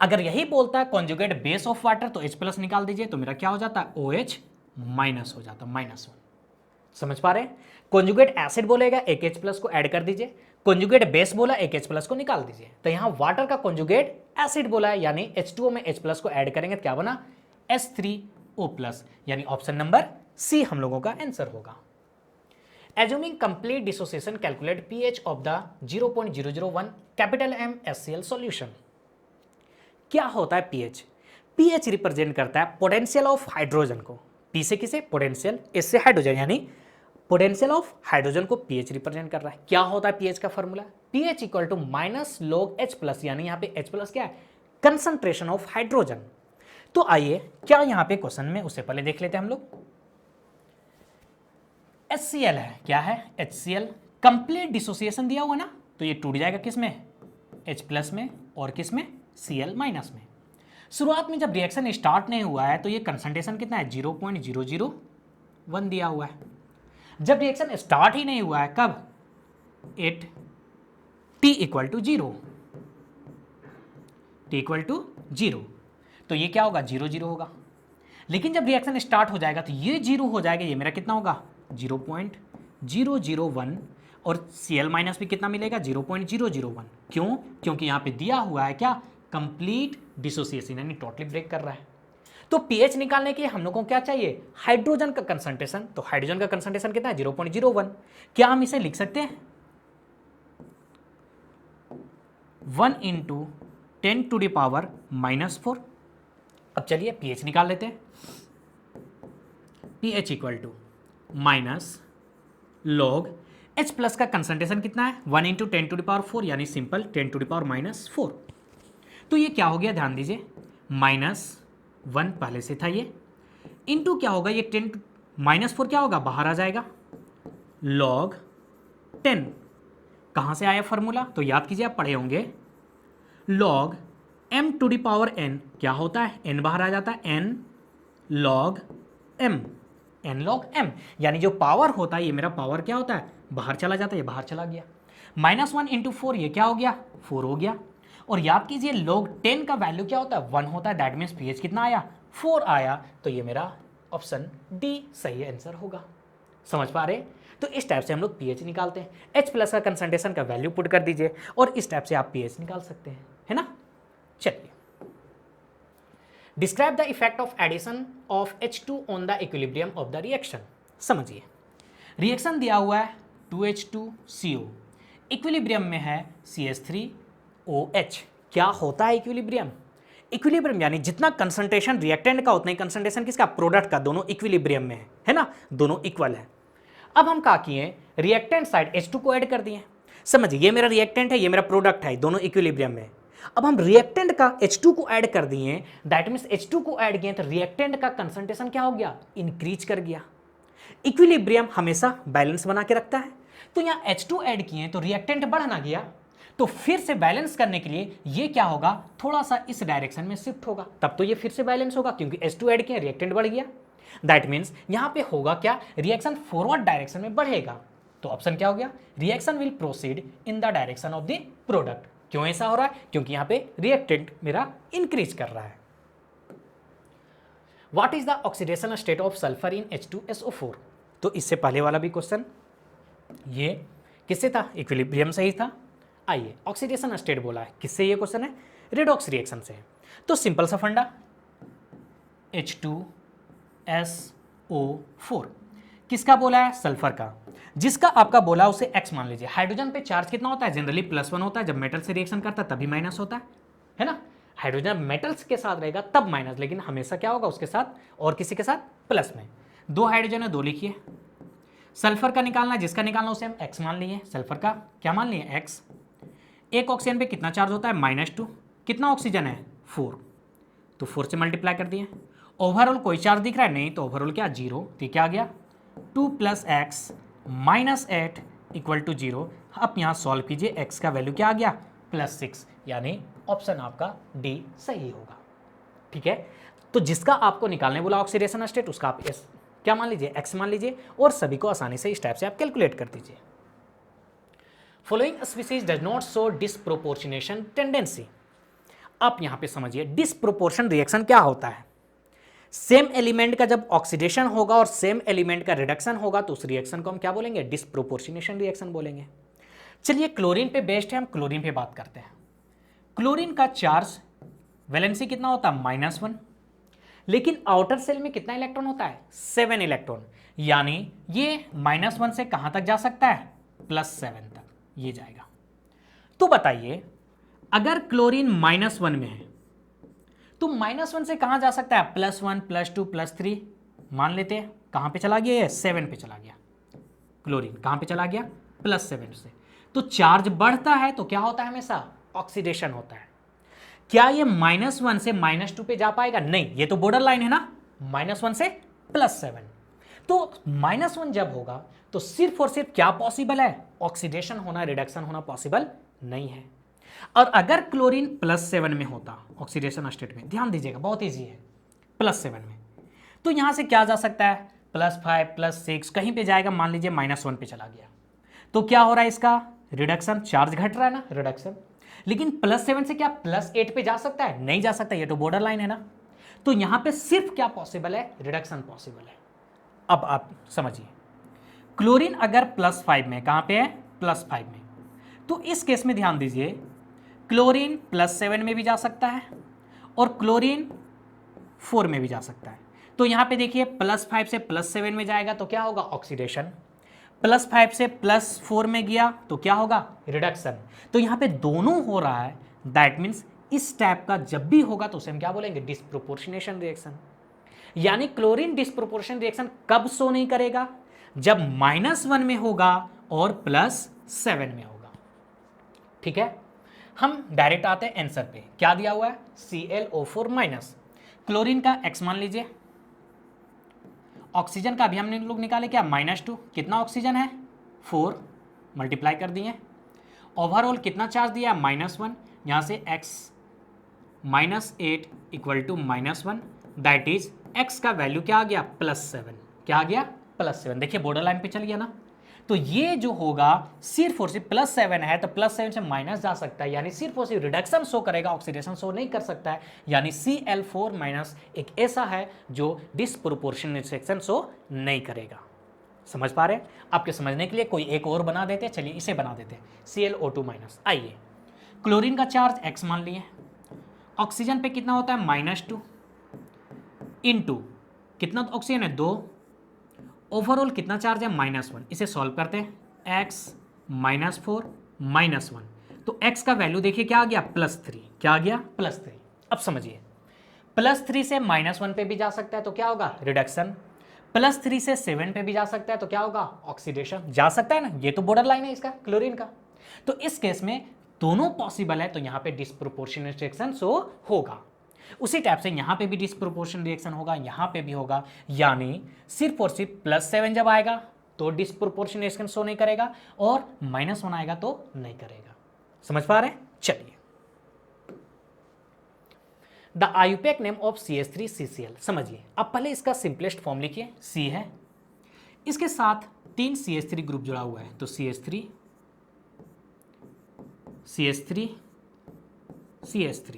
अगर यही बोलता है कॉन्जुगेट बेस ऑफ वाटर तो H+ निकाल दीजिए, तो मेरा क्या हो जाता है, OH माइनस हो जाता, -1। समझ पा रहे हैं, कॉन्जुगेट एसिड बोलेगा एक H+ को ऐड कर दीजिए, कॉन्जुगेट बेस बोला एक H+ को निकाल दीजिए। तो यहां वाटर का कॉन्जुगेट एसिड बोला है, यानी H2O में H+ को ऐड करेंगे तो क्या बना, H3O+, यानी ऑप्शन नंबर सी हम लोगों का आंसर होगा। Assuming complete dissociation calculate pH of the 0.001 capital M HCl solution. क्या होता है pH? pH रिप्रेजेंट करता है पोटेंशियल ऑफ हाइड्रोजन को, P से किसे, पोटेंशियल, S से हाइड्रोजन, यानी पोटेंशियल ऑफ हाइड्रोजन को pH रिप्रेजेंट कर रहा है। क्या होता है pH का formula, pH equal to -log H+, यानी यहाँ पे H+ क्या है, कंसंट्रेशन ऑफ हाइड्रोजन। तो आइए, क्या यहाँ पे क्वेश्चन में, उससे पहले देख लेते हैं हम लोग। HCl है, क्या है, HCl, कंप्लीट डिसोसिएशन दिया हुआ ना, तो ये टूट जाएगा किस में, H+ में, और किस में, Cl- में। शुरुआत में जब रिएक्शन स्टार्ट नहीं हुआ है तो ये कंसंट्रेशन कितना है, 0.001 दिया हुआ है। जब रिएक्शन स्टार्ट ही नहीं हुआ है, कब, at T equal to 0, T equal to 0, तो ये क्या होगा, 0 होगा। लेकिन जब रिएक्शन स्टार्ट हो जाएगा तो ये 0 हो जाएगा, ये मेरा कितना होगा, 0.001, और Cl- भी कितना मिलेगा, 0.001। क्यों, क्योंकि यहाँ पे दिया हुआ है क्या, कंप्लीट डिसोसिएशन, यानी टोटली ब्रेक कर रहा है। तो pH निकालने के लिए हम लोगों को क्या चाहिए, हाइड्रोजन का कंसंट्रेशन। तो हाइड्रोजन का कंसंट्रेशन कितना है, 0.01। क्या हम इसे लिख सकते हैं, 1 × 10⁻⁻⁴। अब चलिए pH निकाल लेते हैं। pH equal to -log H+ का कंसंट्रेशन कितना है, 1 × 10⁻⁴, यानी सिंपल 10⁻⁻⁴। तो ये क्या हो गया, ध्यान दीजिए, -1 पहले से था ये, इंटू क्या होगा, ये 10⁻⁴ क्या होगा, बाहर आ जाएगा, log 10, कहाँ से आया फॉर्मूला, तो याद कीजिए, आप पढ़े होंगे, log m⁻n क्या होता है, n बाहर आ जाता है, n log m, n log m, यानी जो पावर होता है, ये मेरा पावर क्या होता है, बाहर चला जाता है, ये बाहर चला गया। -1 × 4, ये क्या हो गया, 4 हो गया। और याद कीजिए log 10 का वैल्यू क्या होता है, 1 होता है, दैट मीन्स pH कितना आया, 4 आया। तो ये मेरा ऑप्शन डी सही आंसर होगा। समझ पा रहे हैं, तो इस टाइप से हम लोग pH निकालते हैं। H+ का कंसंट्रेशन का वैल्यू पुट कर दीजिए और इस टाइप से आप pH निकाल सकते हैं, है ना। चलिए, describe the effect of addition of H2 on the equilibrium of the reaction. समझिए, रिएक्शन दिया हुआ है 2H2CO, इक्विलिब्रियम में है CH3OH। क्या होता है इक्विलिब्रियम, इक्विलिब्रियम यानी जितना कंसंट्रेशन रिएक्टेंट का उतना ही कंसंट्रेशन किसका, प्रोडक्ट का, दोनों इक्विलिब्रियम में है ना, दोनों इक्वल है। अब हम क्या किए, रिएक्टेंट साइड H2 को ऐड कर दिए। समझिए, ये मेरा रिएक्टेंट है, ये मेरा प्रोडक्ट है, दोनों इक्विलिब्रियम में। अब हम रिएक्टेंट का H2 को ऐड कर दिए, दैट मीन्स H2 को ऐड किए तो रिएक्टेंट का कंसंट्रेशन क्या हो गया, इंक्रीज कर गया। इक्विलिब्रियम हमेशा बैलेंस बना के रखता है, तो यहाँ H2 ऐड किए तो रिएक्टेंट बढ़ ना गया, तो फिर से बैलेंस करने के लिए ये क्या होगा, थोड़ा सा इस डायरेक्शन में शिफ्ट होगा, तब तो ये फिर से बैलेंस होगा, क्योंकि H2 ऐड किया, रिएक्टेंट बढ़ गया। दैट मीन्स यहाँ पे होगा क्या, रिएक्शन फॉरवर्ड डायरेक्शन में बढ़ेगा। तो ऑप्शन क्या हो गया, reaction will proceed in the direction of the product. क्यों ऐसा हो रहा है, क्योंकि यहाँ पे रिएक्टेंट मेरा इंक्रीज कर रहा है। What is the oxidation state of sulphur in H2SO4। तो इससे पहले वाला भी क्वेश्चन ये किससे था, इक्विलिब्रियम से ही था। आइए, ऑक्सीडेशन स्टेट बोला है, किससे ये क्वेश्चन है, रेडॉक्स रिएक्शन से। तो सिंपल सा फंडा, H2SO4 किसका बोला है? सल्फर का। जिसका आपका बोला उसे x मान लीजिए। हाइड्रोजन पे चार्ज कितना होता है? जनरली +1 होता है, जब मेटल से रिएक्शन करता है तभी माइनस होता है ना। हाइड्रोजन मेटल्स के साथ रहेगा तब माइनस, लेकिन हमेशा क्या होगा उसके साथ और किसी के साथ प्लस में। 2 हाइड्रोजन है, 2 लिखिए। सल्फर का निकालना है, जिसका निकालना उसे हम x मान लिए। सल्फर का क्या मान लिए? x। एक ऑक्सीजन पे कितना चार्ज होता है? -2। कितना ऑक्सीजन है? 4, तो 4 से मल्टीप्लाई कर दिए। ओवरऑल कोई चार्ज दिख रहा है? नहीं, तो ओवरऑल क्या? 0। तो क्या आ गया? 2 + x - 8 = 0। अब यहाँ सॉल्व कीजिए, x का वैल्यू क्या आ गया? +6, यानी ऑप्शन आपका डी सही होगा। ठीक है, तो जिसका आपको निकालने बोला ऑक्सीडेशन स्टेट, उसका आप एस क्या मान लीजिए? x मान लीजिए, और सभी को आसानी से इस टाइप से आप कैलकुलेट कर दीजिए। Following species does not show disproportionation tendency. आप यहां पे समझिए डिसप्रोपोर्शन रिएक्शन क्या होता है। सेम एलिमेंट का जब ऑक्सीडेशन होगा और सेम एलिमेंट का रिडक्शन होगा तो उस रिएक्शन को हम क्या बोलेंगे? डिसप्रोपोर्शनेशन रिएक्शन बोलेंगे। चलिए क्लोरीन पे बेस्ड है, हम क्लोरीन पे बात करते हैं। क्लोरीन का चार्ज वैलेंसी कितना होता है? -1, लेकिन आउटर सेल में कितना इलेक्ट्रॉन होता है? 7 इलेक्ट्रॉन, यानी ये -1 से कहां तक जा सकता है? +7 तक ये जाएगा। तो बताइए अगर क्लोरीन -1 में है तो -1 से कहां जा सकता है? +1, +2, +3 मान लेते हैं। कहां पे चला गया? ये 7 पे चला गया। क्लोरीन कहां पे चला गया? +7 से। तो चार्ज बढ़ता है तो क्या होता है? हमेशा ऑक्सीडेशन होता है। क्या ये -1 से -2 पे जा पाएगा? नहीं, ये तो बॉर्डर लाइन है ना, -1 से +7। तो -1 जब होगा तो सिर्फ और सिर्फ क्या पॉसिबल है? ऑक्सीडेशन होना, रिडक्शन होना पॉसिबल नहीं है। और अगर क्लोरीन +7 में होता ऑक्सीडेशन स्टेट में, ध्यान दीजिएगा बहुत इजी है, +7 में, तो यहां से क्या जा सकता है? +5, +6 कहीं पे जाएगा। मान लीजिए -1 पे चला गया तो क्या हो रहा है? इसका रिडक्शन, चार्ज घट रहा है ना, रिडक्शन। लेकिन +7 से क्या +8 पे जा सकता है? नहीं जा सकता, ये तो बॉर्डर लाइन है ना। तो यहां पे सिर्फ क्या पॉसिबल है? रिडक्शन पॉसिबल है। अब आप समझिए, क्लोरीन अगर +5 में, कहां पे है? +5 में, तो इस केस में ध्यान दीजिए, क्लोरीन +7 में भी जा सकता है और क्लोरीन 4 में भी जा सकता है। तो यहां पे देखिए +5 से +7 में जाएगा तो क्या होगा? ऑक्सीडेशन। +5 से +4 में गया तो क्या होगा? रिडक्शन। तो यहां पे दोनों हो रहा है, दैट मीन्स इस टाइप का जब भी होगा तो उसे हम क्या बोलेंगे? Disproportionation reaction. यानी क्लोरीन डिसप्रोपोर्शन रिएक्शन कब शो नहीं करेगा? जब -1 में होगा और +7 में होगा। ठीक है, हम डायरेक्ट आते हैं आंसर पे। क्या दिया हुआ है? ClO4-। क्लोरीन का x मान लीजिए, ऑक्सीजन का भी हमने लोग निकाले क्या? -2। कितना ऑक्सीजन है? 4, मल्टीप्लाई कर दिए। ओवरऑल कितना चार्ज दिया? -1, यहां से x -8 = -1, दैट इज x का वैल्यू क्या आ गया? +7। क्या आ गया? +7। देखिए बॉर्डर लाइन पे चल गया ना। तो ये जो होगा सिर्फ और सिर्फ +7 है, तो +7 से माइनस जा सकता है, यानी सिर्फ और सिर्फ रिडक्शन शो करेगा, ऑक्सीडेशन शो नहीं कर सकता है। यानी Cl4- एक ऐसा है जो डिसप्रोपोर्शनेट रिएक्शन शो नहीं करेगा। समझ पा रहे हैं? आपके समझने के लिए कोई एक और बना देते हैं। चलिए इसे बना देते हैं, ClO2-। आइए, क्लोरीन का चार्ज x मान लिए, ऑक्सीजन पे कितना होता है? -2 इंटू कितना ऑक्सीजन है? 2, ओवरऑल कितना चार्ज है? -1। इसे सॉल्व करते हैं, x -4 -1, तो x का वैल्यू देखिए क्या आ गया? +3। क्या आ गया? +3। अब समझिए, +3 से -1 पे भी जा सकता है तो क्या होगा? रिडक्शन। +3 से 7 पे भी जा सकता है तो क्या होगा? ऑक्सीडेशन। जा सकता है ना, ये तो बॉर्डर लाइन है इसका, क्लोरीन का। तो इस केस में दोनों पॉसिबल है, तो यहां पे डिसप्रोपोर्शनेट रिएक्शन शो होगा। उसी टाइप से यहां पे भी डिसप्रोपोर्शन रिएक्शन होगा, यहां पे भी होगा। यानी सिर्फ और सिर्फ +7 जब आएगा तो डिसप्रोपोर्शन रिएक्शन शो नहीं करेगा, और -1 आएगा तो नहीं करेगा। समझ पा रहे हैं? चलिए, the IUPAC name of CH3CCl समझिए। अब पहले इसका सिंपलेस्ट फॉर्म लिखिए, C है, इसके साथ 3 CH3 ग्रुप जुड़ा हुआ है, तो CH3 CH3 CH3,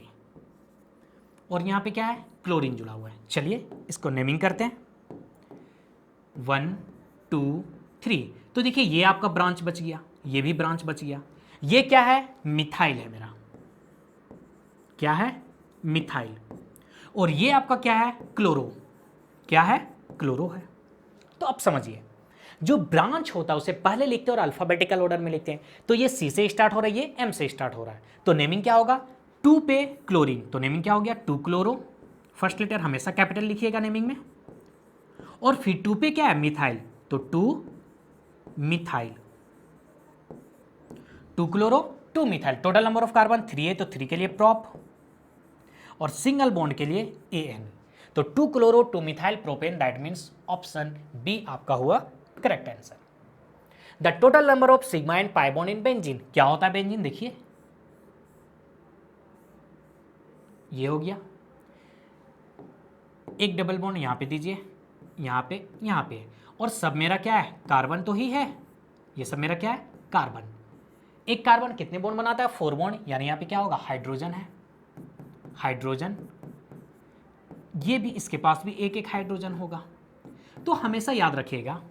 और यहां पे क्या है? क्लोरीन जुड़ा हुआ है। चलिए इसको नेमिंग करते हैं, 1 2 3। तो देखिए ये आपका ब्रांच बच गया, ये भी ब्रांच बच गया। ये क्या है? मिथाइल है मेरा। क्या है? मिथाइल। और ये आपका क्या है? क्लोरो। क्या है? क्लोरो है। तो अब समझिए, जो ब्रांच होता है उसे पहले लिखते हैं और अल्फाबेटिकल ऑर्डर में लिखते हैं। तो ये सी से स्टार्ट हो रहा है, ये एम से स्टार्ट हो रहा है, तो नेमिंग क्या होगा, 2 पे क्लोरीन, तो नेमिंग क्या हो गया 2 क्लोरो, फर्स्ट लेटर हमेशा कैपिटल लिखिएगा नेमिंग में, और फिर 2 पे क्या है मिथाइल, तो 2 methyl, 2 chloro 2 methyl, total number of carbon 3 है, तो 3 के लिए प्रॉप, और सिंगल बॉन्ड के लिए AN, तो 2 chloro 2 methyl propane, that means option B आपका हुआ correct answer. The total number of sigma and pi bond in benzene, क्या होता है बेंजीन, देखिए ये हो गया, एक डबल बॉन्ड यहां पे दीजिए, यहां पे, और सब मेरा क्या है कार्बन तो ही है, ये सब मेरा क्या है कार्बन, एक कार्बन कितने बॉन्ड बनाता है 4 बॉन्ड, यानी यहां पे क्या होगा हाइड्रोजन है, हाइड्रोजन, ये भी इसके पास भी एक एक हाइड्रोजन होगा। तो हमेशा याद रखिएगा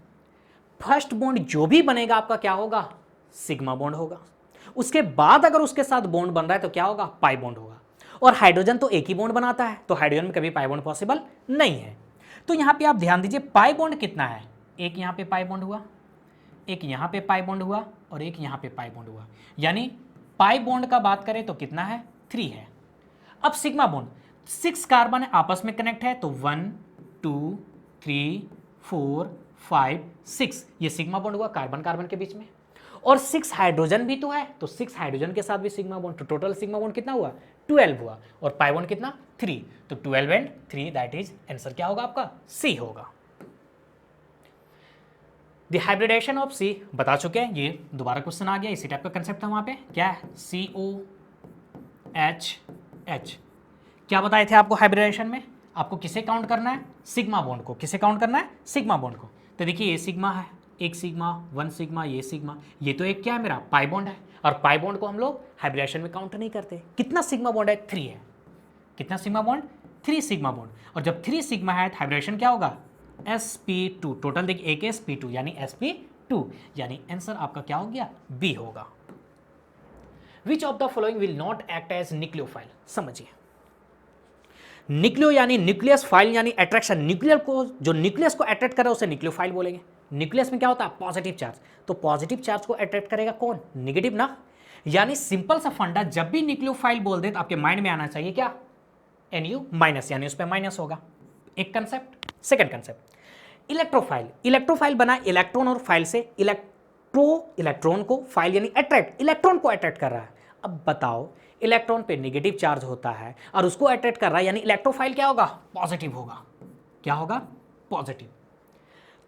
फर्स्ट बॉन्ड जो भी बनेगा आपका क्या होगा सिग्मा बॉन्ड होगा, उसके बाद अगर उसके साथ बॉन्ड बन रहा है तो क्या होगा पाई बॉन्ड होगा, और हाइड्रोजन तो एक ही बॉन्ड बनाता है, तो हाइड्रोजन में कभी पाई बॉन्ड पॉसिबल नहीं है। तो यहां पे आप ध्यान दीजिए पाई बॉन्ड कितना है, एक यहां पे पाई बॉन्ड हुआ, एक यहां पे पाई बॉन्ड हुआ, और एक यहां पे पाई बॉन्ड हुआ, यानी पाई बॉन्ड का बात करें तो कितना है 3 है। अब सिग्मा बॉन्ड 6 कार्बन आपस में कनेक्ट है, तो 1 2 3 4 5 6, ये सिग्मा बॉन्ड हुआ कार्बन कार्बन के बीच में, और 6 हाइड्रोजन भी तो है, तो 6 हाइड्रोजन के साथ भी सिग्मा बॉन्ड, तो टोटल सिग्मा बॉन्ड कितना हुआ 12 हुआ, और पाई बॉन्ड कितना 3, तो 12 एंड 3 दैट इज आंसर क्या होगा आपका सी होगा। द हाइब्रिडेशन ऑफ सी बता चुके हैं, ये दोबारा क्वेश्चन आ गया, इसी टाइप का कंसेप्ट था वहां पे, क्या है COHH, क्या बताए थे आपको हाइब्रिडेशन में, आपको किसे काउंट करना है सिग्मा बॉन्ड को, किसे काउंट करना है सिग्मा बॉन्ड को, तो देखिए ये सिग्मा है, एक सिग्मा 1 सिग्मा, ये सिग्मा, ये तो एक क्या है मेरा पाई बॉन्ड है, और पाई बॉन्ड को हम लोग हाइब्रिडेशन में काउंट नहीं करते। कितना सिग्मा बॉन्ड है 3 है, कितना सिग्मा बॉन्ड 3 सिग्मा बॉन्ड, और जब 3 सिग्मा है तो हाइब्रिडेशन क्या होगा sp2, टोटल देखिए एक sp2 यानी sp2, यानी आंसर आपका क्या हो गया बी होगा। Which of the following will not act as nucleophile, समझिए न्यूक्लियो यानी न्यूक्लियस, फाइल यानी अट्रैक्शन, न्यूक्लियर को जो न्यूक्लियस को अट्रैक्ट करे उसे न्यूक्लियोफाइल बोलेंगे। न्यूक्लियस में क्या होता है पॉजिटिव चार्ज, तो पॉजिटिव चार्ज को अट्रैक्ट करेगा कौन नेगेटिव ना, यानी सिंपल सा फंडा, जब भी न्यूक्लियोफाइल बोल दे तो आपके माइंड में आना चाहिए क्या NU माइनस, यानी उस पर माइनस होगा, एक concept. Second concept electrophile, electrophile बना इलेक्ट्रॉन और फाइल से, इलेक्ट्रॉन को फाइल यानी अट्रैक्ट, इलेक्ट्रॉन को अट्रैक्ट कर रहा है। अब बताओ इलेक्ट्रॉन पे नेगेटिव चार्ज होता है और उसको अट्रैक्ट कर रहा है, यानी इलेक्ट्रोफाइल क्या होगा पॉजिटिव होगा, क्या होगा पॉजिटिव।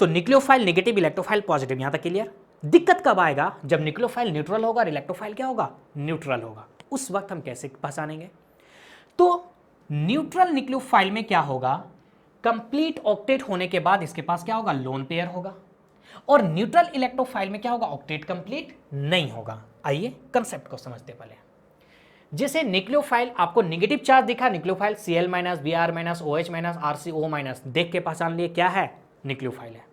तो न्यूक्लियोफाइल नेगेटिव, इलेक्ट्रोफाइल पॉजिटिव, यहां तक क्लियर। दिक्कत कब आएगा जब न्यूक्लियोफाइल न्यूट्रल होगा और इलेक्ट्रोफाइल क्या होगा न्यूट्रल होगा, उस वक्त हम कैसे पहचानेंगे। तो न्यूट्रल न्यूक्लियोफाइल में क्या होगा, कंप्लीट ऑक्टेट होने के बाद इसके पास क्या होगा लोन पेयर होगा, और न्यूट्रल इलेक्ट्रोफाइल में क्या होगा ऑक्टेट कंप्लीट नहीं होगा। आइए कंसेप्ट को समझते पहले। जैसे न्यूक्लियोफाइल आपको नेगेटिव चार्ज दिखा, nucleophile Cl minus Br minus OH minus RCO minus, देख के पहचान लिए क्या है न्यूक्लियोफाइल है।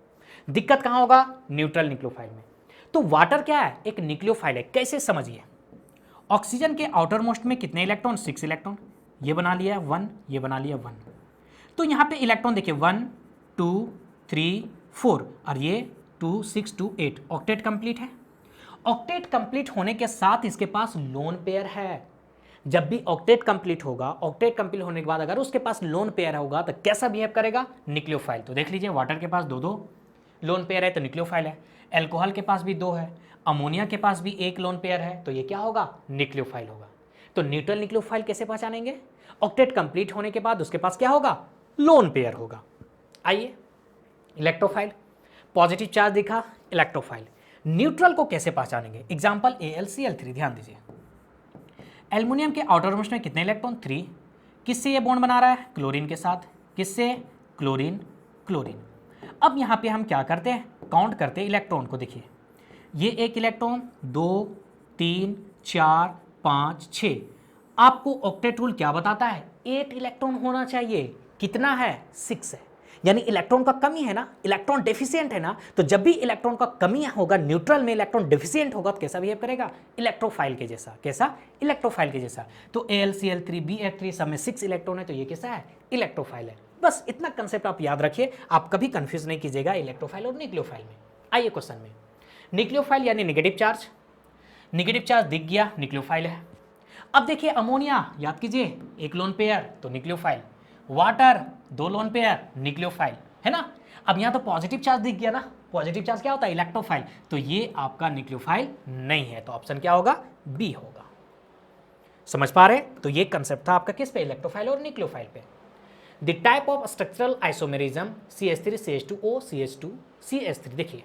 दिक्कत कहां होगा न्यूट्रल न्यूक्लियोफाइल में। तो वाटर क्या है एक न्यूक्लियोफाइल है, कैसे समझिए। ऑक्सीजन के आउटर मोस्ट में कितने इलेक्ट्रॉन 6 इलेक्ट्रॉन, ये बना लिया 1, ये बना लिया 1, तो यहां पे इलेक्ट्रॉन देखिए 1 2 3 4, और ये 2 6 2 8, ऑक्टेट कंप्लीट है। ऑक्टेट कंप्लीट होने के साथ इसके पास लोन पेयर है। जब भी ऑक्टेट कंप्लीट होगा, ऑक्टेट कंप्लीट होने के बाद अगर उसके पास लोन पेयर होगा तो कैसा बिहेव करेगा न्यूक्लियोफाइल। तो देख लीजिए वाटर के पास 2 लोन पेयर है तो न्यूक्लियोफाइल है, एल्कोहल के पास भी 2 है, अमोनिया के पास भी 1 लोन पेयर है, तो ये क्या होगा न्यूक्लियोफाइल होगा। तो न्यूट्रल न्यूक्लियोफाइल कैसे पहचानेंगे, ऑक्टेट कंप्लीट होने के बाद उसके पास क्या होगा लोन पेयर होगा। आइए इलेक्ट्रोफाइल, पॉजिटिव चार्ज दिखा इलेक्ट्रोफाइल। न्यूट्रल को कैसे पहचानेंगे, एग्जांपल AlCl3, ध्यान दीजिए। एल्युमिनियम के आउटर मोस्ट में कितने इलेक्ट्रॉन 3, किससे ये बॉन्ड बना रहा है क्लोरीन के साथ, किससे क्लोरीन क्लोरीन। अब यहाँ पे हम क्या करते हैं काउंट करते हैं इलेक्ट्रॉन को, देखिए ये 1 इलेक्ट्रॉन 2 3 4 5 6, आपको ऑक्टेट रूल क्या बताता है 8 इलेक्ट्रॉन होना चाहिए, कितना है 6 है, यानी इलेक्ट्रॉन का कमी है ना, इलेक्ट्रॉन डेफिशिएंट है ना। तो जब भी इलेक्ट्रॉन का कमी होगा न्यूट्रल में, इलेक्ट्रॉन डेफिशिएंट होगा तो कैसा बिहेव करेगा इलेक्ट्रोफाइल के जैसा, कैसा इलेक्ट्रोफाइल के जैसा। तो AlCl3 Bf3 सब में 6 इलेक्ट्रॉन है, तो ये कैसा है इलेक्ट्रोफाइल है। बस इतना कंसेप्ट आप याद रखिए, आप कभी कंफ्यूज नहीं कीजिएगा इलेक्ट्रोफाइल और न्यूक्लियोफाइल में। आइए क्वेश्चन में, न्यूक्लियोफाइल यानी नेगेटिव चार्ज दिख गया, न्यूक्लियोफाइल है। अब देखिए अमोनिया, याद कीजिए, एक लोन पेयर तो nucleophile, water 2 lone pair nucleophile, है ना। अब यहाँ तो पॉजिटिव चार्ज दिख गया ना, पॉजिटिव चार्ज क्या होता है, इलेक्ट्रोफाइल, तो ये आपका न्यूक्लियोफाइल नहीं है, तो ऑप्शन क्या होगा, बी होगा। समझ पा रहे हैं? तो ये कंसेप्ट था आपका किस पे, इलेक्ट्रोफाइल और न्यूक्लियोफाइल पे। The type of structural isomerism CH3 CH2O CH2 CH3। देखिए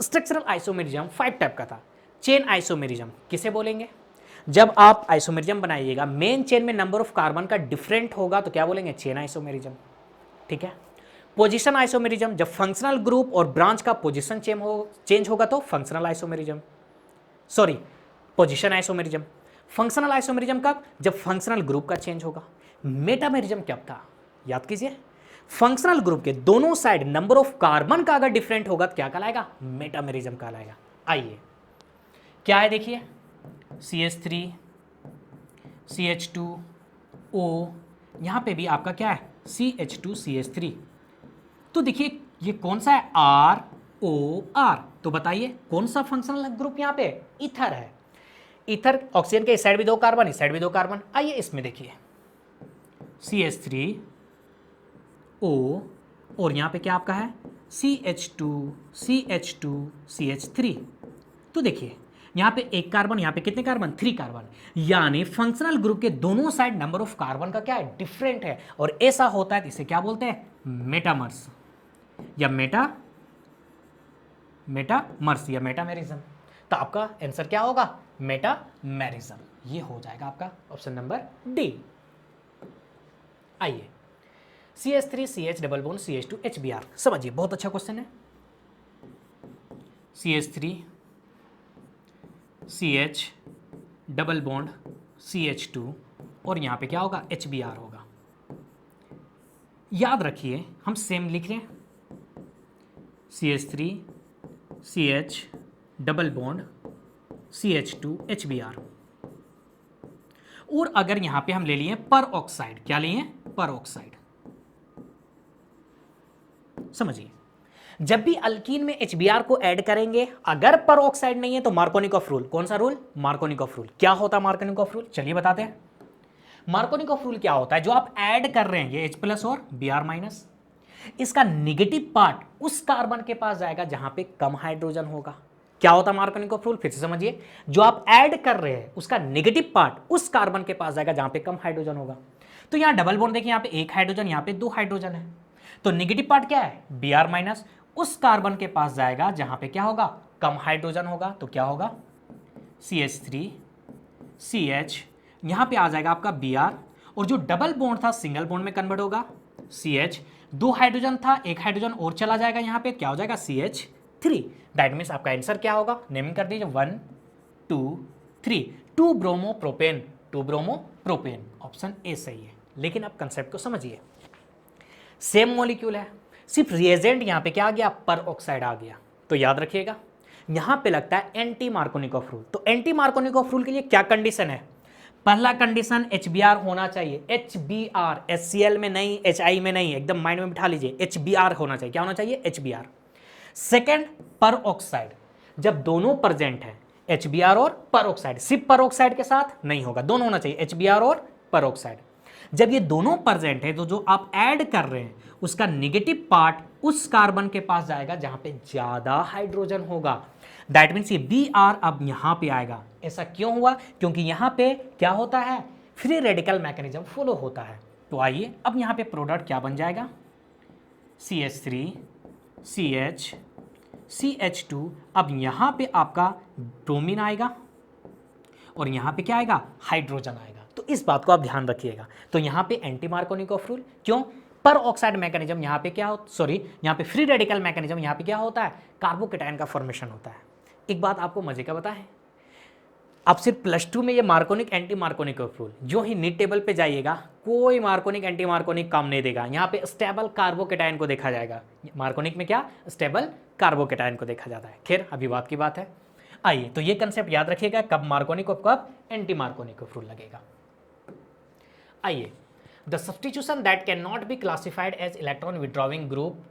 स्ट्रक्चरल आइसोमेरिज्म 5 टाइप का था। चेन आइसोमेरिज्म किसे बोलेंगे, जब आप आइसोमेरिज्म बनाइएगा मेन चेन में नंबर ऑफ कार्बन का डिफरेंट होगा तो क्या बोलेंगे, चेन आइसोमेरिज्म, ठीक है। पोजीशन आइसोमेरिज्म, जब फंक्शनल ग्रुप और ब्रांच का पोजीशन चेंज होगा तो functional isomerism, sorry position isomerism. Functional isomerism कब, जब फंक्शनल ग्रुप का चेंज होगा। मेटामेरिज्म कब था, याद कीजिए, फंक्शनल ग्रुप के दोनों साइड नंबर ऑफ कार्बन का अगर डिफरेंट होगा तो क्या कहलाएगा, मेटामेरिज्म कहलाएगा। आइए क्या है देखिए, CH3 CH2O, यहां पे भी आपका क्या है, CH2 CH3। तो देखिए ये कौन सा है, ROR, तो बताइए कौन सा फंक्शनल ग्रुप यहां पे, ईथर है। ईथर ऑक्सीजन के इस साइड भी 2 कार्बन, इस साइड भी 2 कार्बन। आइए इसमें देखिए CH3O और यहां पे क्या आपका है, CH2 CH3। तो देखिए यहां पे 1 कार्बन, यहां पे कितने कार्बन, 3 कार्बन, यानी फंक्शनल ग्रुप के दोनों साइड नंबर ऑफ कार्बन का क्या है, डिफरेंट है, और ऐसा होता है तो इसे क्या बोलते हैं, मेटामर्स या मेटामर्स या मेटामेरिज्म। तो आपका आंसर क्या होगा, मेटामेरिज्म, ये हो जाएगा आपका ऑप्शन नंबर डी। आइए CH3 CH double bond CH2 HBr, समझिए बहुत अच्छा क्वेश्चन है। CH3 CH double bond CH2 और यहां पे क्या होगा, HBr होगा। याद रखिए हम सेम लिख रहे हैं, CH3 CH double bond CH2 HBr, और अगर यहां पे हम ले लिए पर ऑक्साइड, क्या लिए, पर ऑक्साइड, समझिए जब भी अल्कीन में HBr को ऐड करेंगे अगर पर ऑक्साइड नहीं है तो मार्कोनिकॉफ रूल, कौन सा रूल, मार्कोनिकॉफ रूल। क्या होता है मार्कोनिकॉफ रूल, चलिए बताते हैं। मार्कोनिकॉफ रूल क्या होता है, जो आप ऐड कर रहे हैं ये H+ और Br-, इसका नेगेटिव पार्ट उस कार्बन के पास जाएगा जहां पे कम हाइड्रोजन होगा। क्या होता है मार्कोनिकॉफ रूल, फिर से समझिए, जो आप ऐड कर रहे हैं उसका नेगेटिव पार्ट उस कार्बन के पास जाएगा जहां पे कम हाइड्रोजन होगा। तो यहां डबल बॉन्ड देखिए, यहां पे 1 हाइड्रोजन, यहां पे 2 हाइड्रोजन है, तो नेगेटिव पार्ट क्या है, Br-, उस कार्बन के पास जाएगा जहां पे क्या होगा, कम हाइड्रोजन होगा, तो क्या होगा, CH3 CH, यहां पे आ जाएगा आपका Br, और जो डबल बॉन्ड था सिंगल बॉन्ड में कन्वर्ट होगा, CH, 2 हाइड्रोजन था, 1 हाइड्रोजन और चला जाएगा यहां पे, क्या हो जाएगा, CH3। दैट मीन्स आपका आंसर क्या होगा, नेमिंग कर दीजिए 1 2 3, 2 ब्रोमोप्रोपेन, 2 ब्रोमोप्रोपेन, ऑप्शन ए सही है। लेकिन अब कंसेप्ट को समझिए, सेम मॉलिक्यूल है, सिर्फ रिएजेंट यहां पे क्या आ गया, पर ऑक्साइड आ गया। तो याद रखिएगा यहां पे लगता है एंटी मार्कोनिकॉफ रूल। तो एंटी मार्कोनिकॉफ रूल के लिए क्या कंडीशन है, पहला कंडीशन HBr होना चाहिए, HBr, HCl में नहीं, HI में नहीं, एकदम माइंड में बिठा लीजिए, HBr होना चाहिए। क्या होना चाहिए, HBr। सेकेंड, पर ऑक्साइड, जब दोनों प्रेजेंट है HBr और पर ऑक्साइड, सिर्फ पर ऑक्साइड के साथ नहीं होगा, दोनों होना चाहिए, HBr और पर ऑक्साइड। जब ये दोनों प्रेजेंट है तो जो आप ऐड कर रहे हैं उसका नेगेटिव पार्ट उस कार्बन के पास जाएगा जहां पे ज्यादा हाइड्रोजन होगा। दैट मीन्स ये Br अब यहां पे आएगा। ऐसा क्यों हुआ, क्योंकि यहां पे क्या होता है, फ्री रेडिकल मैकेनिज्म फॉलो होता है। तो आइए अब यहां पे प्रोडक्ट क्या बन जाएगा, CH3 CH CH2, अब यहां पे आपका ब्रोमीन आएगा और यहां पे क्या आएगा, हाइड्रोजन आएगा। तो इस बात को आप ध्यान रखिएगा। तो यहां पे एंटी मार्कोनिकॉफ रूल, क्यों, पर ऑक्साइड मैकेनिज्म यहां पे क्या हो, सॉरी यहां पे फ्री रेडिकल मैकेनिज्म, यहां पे क्या होता है, कार्बोकेटायन का फॉर्मेशन होता है। एक बात आपको मजे का पता है, आप सिर्फ +2 में ये मार्कोनिक एंटी मार्कोनिकॉफ रूल, जो ही नीट टेबल पे जाइएगा कोई मार्कोनिक एंटी मार्कोनिक काम नहीं देगा, यहाँ पे स्टेबल कार्बोकेटायन को देखा जाएगा। मार्कोनिक में क्या, स्टेबल कार्बोकेटायन को देखा जाता है। खैर अभी बात की बात है। आइए तो ये कंसेप्ट याद रखिएगा, कब मार्कोनिक और कब एंटी मार्कोनिकॉफ रूल लगेगा। आइए, the substitution that can not be classified as electron withdrawing group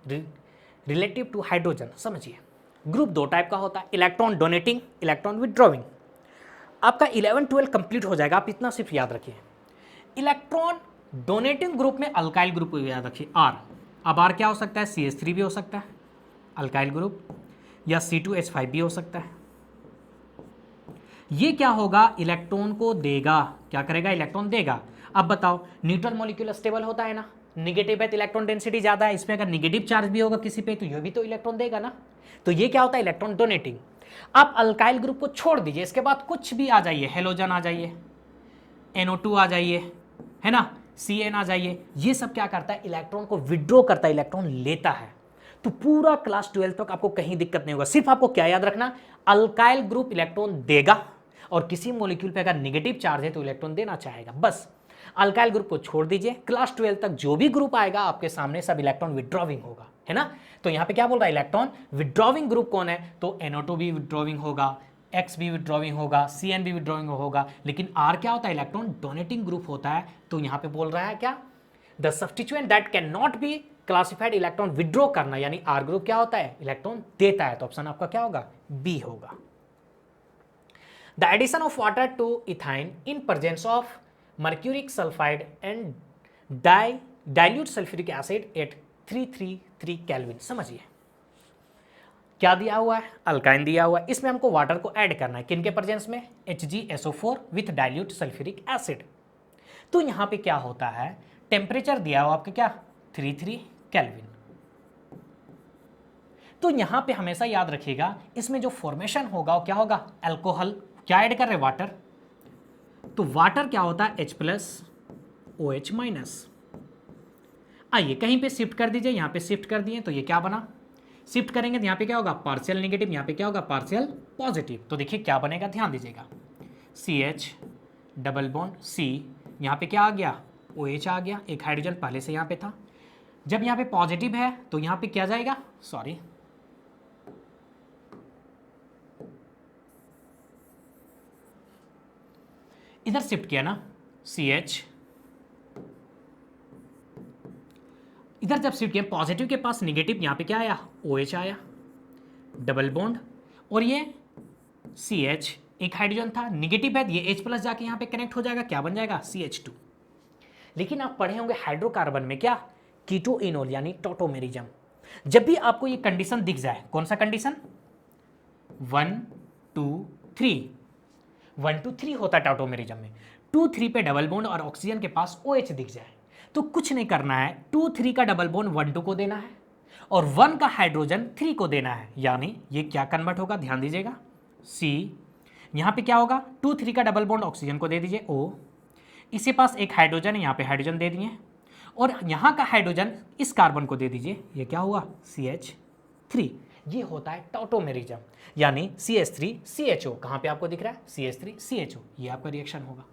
relative to hydrogen, समझिए ग्रुप दो टाइप का होता है, इलेक्ट्रॉन डोनेटिंग, इलेक्ट्रॉन विड्रॉविंग। आपका 11-12 कंप्लीट हो जाएगा, आप इतना सिर्फ याद रखिए। इलेक्ट्रॉन डोनेटिंग ग्रुप में अल्काइल ग्रुप को याद रखिए आर। अब आर क्या हो सकता है, CH3 भी हो सकता है अल्काइल ग्रुप, या C2H5 भी हो सकता है। ये क्या होगा, इलेक्ट्रॉन को देगा, क्या करेगा, इलेक्ट्रॉन देगा। अब बताओ, न्यूट्रल मॉलिक्यूल स्टेबल होता है ना, निगेटिव है तो इलेक्ट्रॉन डेंसिटी ज्यादा है, इसमें अगर निगेटिव चार्ज भी होगा किसी पे तो ये भी तो इलेक्ट्रॉन देगा ना। तो ये क्या होता है, इलेक्ट्रॉन डोनेटिंग। आप अल्काइल ग्रुप को छोड़ दीजिए, इसके बाद कुछ भी आ जाइए, हेलोजन आ जाइए, NO2 आ जाइए, है ना, CN आ जाइए, ये सब क्या करता है, इलेक्ट्रॉन को विड्रॉ करता है, इलेक्ट्रॉन लेता है। तो पूरा क्लास 12 तक आपको कहीं दिक्कत नहीं होगा। सिर्फ आपको क्या याद रखना, अल्काइल ग्रुप इलेक्ट्रॉन देगा और किसी मॉलिक्यूल पे अगर नेगेटिव चार्ज है तो इलेक्ट्रॉन देना चाहेगा, बस। अल्काइल ग्रुप को छोड़ दीजिए, क्लास 12 तक जो भी ग्रुप आएगा आपके सामने सब इलेक्ट्रॉन विड्रॉविंग होगा, है ना। तो यहां पे क्या बोल रहा है, इलेक्ट्रॉन विड्रॉविंग ग्रुप कौन है, तो NO2 भी विड्रॉविंग होगा, X भी विड्रॉविंग होगा, CN भी विड्रॉविंग होगा, लेकिन R क्या होता है, इलेक्ट्रॉन डोनेटिंग ग्रुप होता है। तो यहां पे बोल रहा है क्या, the substituent that can not be classified, electron withdraw करना, यानी R ग्रुप क्या होता है, इलेक्ट्रॉन देता है। तो ऑप्शन आपका क्या होगा, बी होगा। The addition of water to ethine in presence of mercuric sulfide and dilute sulfuric acid at 333 Kelvin। समझिए क्या दिया हुआ है, अल्काइन दिया हुआ है, इसमें हमको वाटर को ऐड करना है, किन के प्रेजेंस में, HgSO4 with dilute sulphuric acid. तो यहां पे क्या होता है, टेम्परेचर दिया हुआ आपके क्या, 33 केल्विन। तो यहां पे हमेशा याद रखिएगा, इसमें जो फॉर्मेशन होगा वो क्या होगा, अल्कोहल, क्या ऐड कर रहे हैं, वाटर। तो वाटर क्या होता है, H+OH-। आइए कहीं पे शिफ्ट कर दीजिए, यहां पे शिफ्ट कर दिए तो ये क्या बना, शिफ्ट करेंगे तो यहां पे क्या होगा, पार्शियल नेगेटिव, यहां पे क्या होगा, पार्शियल पॉजिटिव। तो देखिए क्या बनेगा, ध्यान दीजिएगा, CH डबल बॉन्ड C, यहां पे क्या आ गया, OH आ गया, एक हाइड्रोजन पहले से यहां पे था। जब यहां पे पॉजिटिव है तो यहां पे क्या जाएगा, सॉरी, इधर शिफ्ट किया ना, CH, इधर जब शिफ्ट किया पॉजिटिव के पास निगेटिव, यहां पे क्या आया, OH आया, डबल बॉन्ड, और ये CH एक हाइड्रोजन था, निगेटिव है, ये H+ जाके यहां पे कनेक्ट हो जाएगा, क्या बन जाएगा, CH2। लेकिन आप पढ़े होंगे हाइड्रोकार्बन में क्या, कीटोइनोल यानी टॉटोमेरिज्म। जब भी आपको ये कंडीशन दिख जाए, कौन सा कंडीशन, 1 2 3, 1 2 3 होता है टॉटोमेरिज्म में, 2 3 पे डबल बॉन्ड और ऑक्सीजन के पास OH दिख जाए तो कुछ नहीं करना है, 2 3 का डबल बॉन्ड 1 2 को देना है और 1 का हाइड्रोजन 3 को देना है, यानी ये क्या कन्वर्ट होगा, ध्यान दीजिएगा, C, यहां पे क्या होगा, 2 3 का डबल बॉन्ड ऑक्सीजन को दे दीजिए O, इसके पास एक हाइड्रोजन है, यहां पे हाइड्रोजन दे दिए, और यहां का हाइड्रोजन इस कार्बन को दे दीजिए, ये क्या हुआ, CH3। ये होता है टॉटोमेरिज्म, यानी CH3CHO, कहां पे आपको दिख रहा है, CH3CHO, ये आपका रिएक्शन होगा।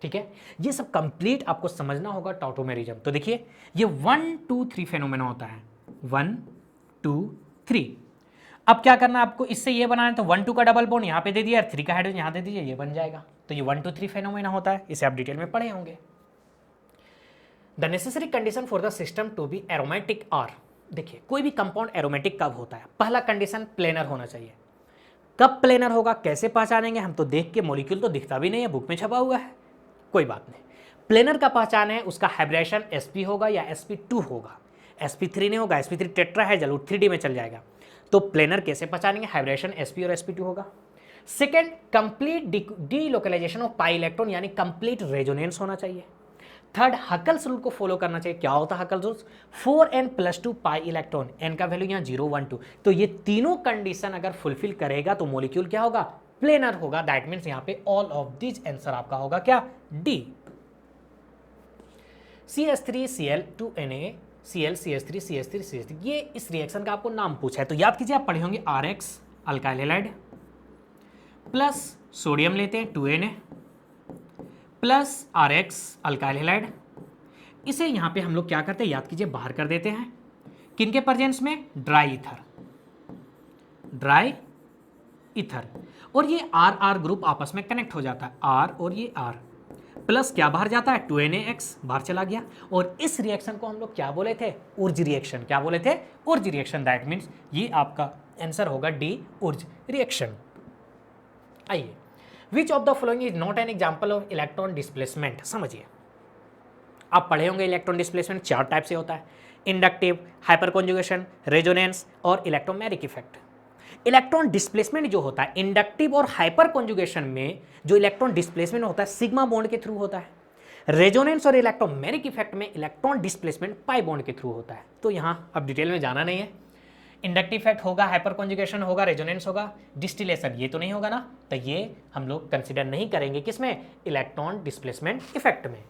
ठीक है, ये सब कंप्लीट आपको समझना होगा टॉटोमेरिज्म। तो देखिए ये 1 2 3 फेनोमेना होता है, 1 2 3। अब क्या करना है आपको, इससे ये बनाना है तो 1 2 का डबल बॉन्ड यहाँ पे दे दिया और 3 का हाइड्रोजन यहाँ दे दीजिए, ये बन जाएगा। तो ये 1 2 3 फेनोमेना होता है, इसे आप डिटेल में पढ़े होंगे। The necessary condition for the system to be aromatic are, देखिए कोई भी कंपाउंड एरोमेटिक कब होता है, पहला कंडीशन प्लेनर होना चाहिए। कब प्लेनर होगा, कैसे पहचानेंगे, हम तो देख के, मॉलिक्यूल तो दिखता भी नहीं है, बुक में छपा हुआ है, कोई बात नहीं। प्लेनर का पहचान है, उसका हाइब्रिडेशन sp होगा या sp2 होगा, sp3 नहीं होगा, sp3 टेट्रा है, चलो 3D में चल जाएगा। तो प्लेनर कैसे पहचानेंगे, हाइब्रिडेशन sp और sp2 होगा। Second, complete delocalisation of pi electron, यानी कंप्लीट रेजोनेंस होना चाहिए। थर्ड, हकल्स रूल को फॉलो करना चाहिए। क्या होता है Huckel's rule, 4n+2 pi electron, n का वैल्यू यहाँ 0 1 2। तो ये तीनों कंडीशन अगर फुलफिल करेगा तो मॉलिक्यूल क्या होगा, प्लेनर होगा। दैट मीन्स यहाँ पे ऑल ऑफ दिस आंसर आपका होगा क्या, D. CH3Cl2Na Cl CH3 CH3 CH3, ये इस रिएक्शन का आपको नाम पूछा है तो याद कीजिए, आप पढ़े होंगे RX alkyl halide plus sodium लेते हैं 2Na plus RX alkyl halide, इसे यहाँ पे हम लोग क्या करते हैं, याद कीजिए, बाहर कर देते हैं, किनके प्रेजेंस में, ड्राई ईथर, ड्राई ईथर, और ये RR ग्रुप आपस में कनेक्ट हो जाता है, R और ये R, प्लस क्या बाहर जाता है, 2NaX बाहर चला गया। और इस रिएक्शन को हम लोग क्या बोले थे, उर्ज रिएक्शन, क्या बोले थे, उर्ज रिएक्शन। दैट मीन्स ये आपका आंसर होगा डी, उर्ज रिएक्शन। आइए, विच of the following is not an example of electron displacement. समझिए, आप पढ़े होंगे इलेक्ट्रॉन डिस्प्लेसमेंट 4 टाइप से होता है, इंडक्टिव, हाइपर कॉन्जुगेशन, रेजोनेंस और इलेक्ट्रोमैग्नेटिक इफेक्ट। इलेक्ट्रॉन डिस्प्लेसमेंट जो होता है इंडक्टिव और हाइपर कॉन्जुगेशन में, जो इलेक्ट्रॉन डिस्प्लेसमेंट होता है सिग्मा बॉन्ड के थ्रू होता है। रेजोनेंस और इलेक्ट्रोमैग्नेटिक इफेक्ट में इलेक्ट्रॉन डिस्प्लेसमेंट पाई बॉन्ड के थ्रू होता है। तो यहाँ अब डिटेल में जाना नहीं है, इंडक्टिव इफेक्ट होगा, हाइपर कॉन्जुगेशन होगा, रेजोनेंस होगा, डिस्टिलेशन ये तो नहीं होगा ना, तो ये हम लोग कंसिडर नहीं करेंगे किसमें, इलेक्ट्रॉन डिस्प्लेसमेंट इफेक्ट में।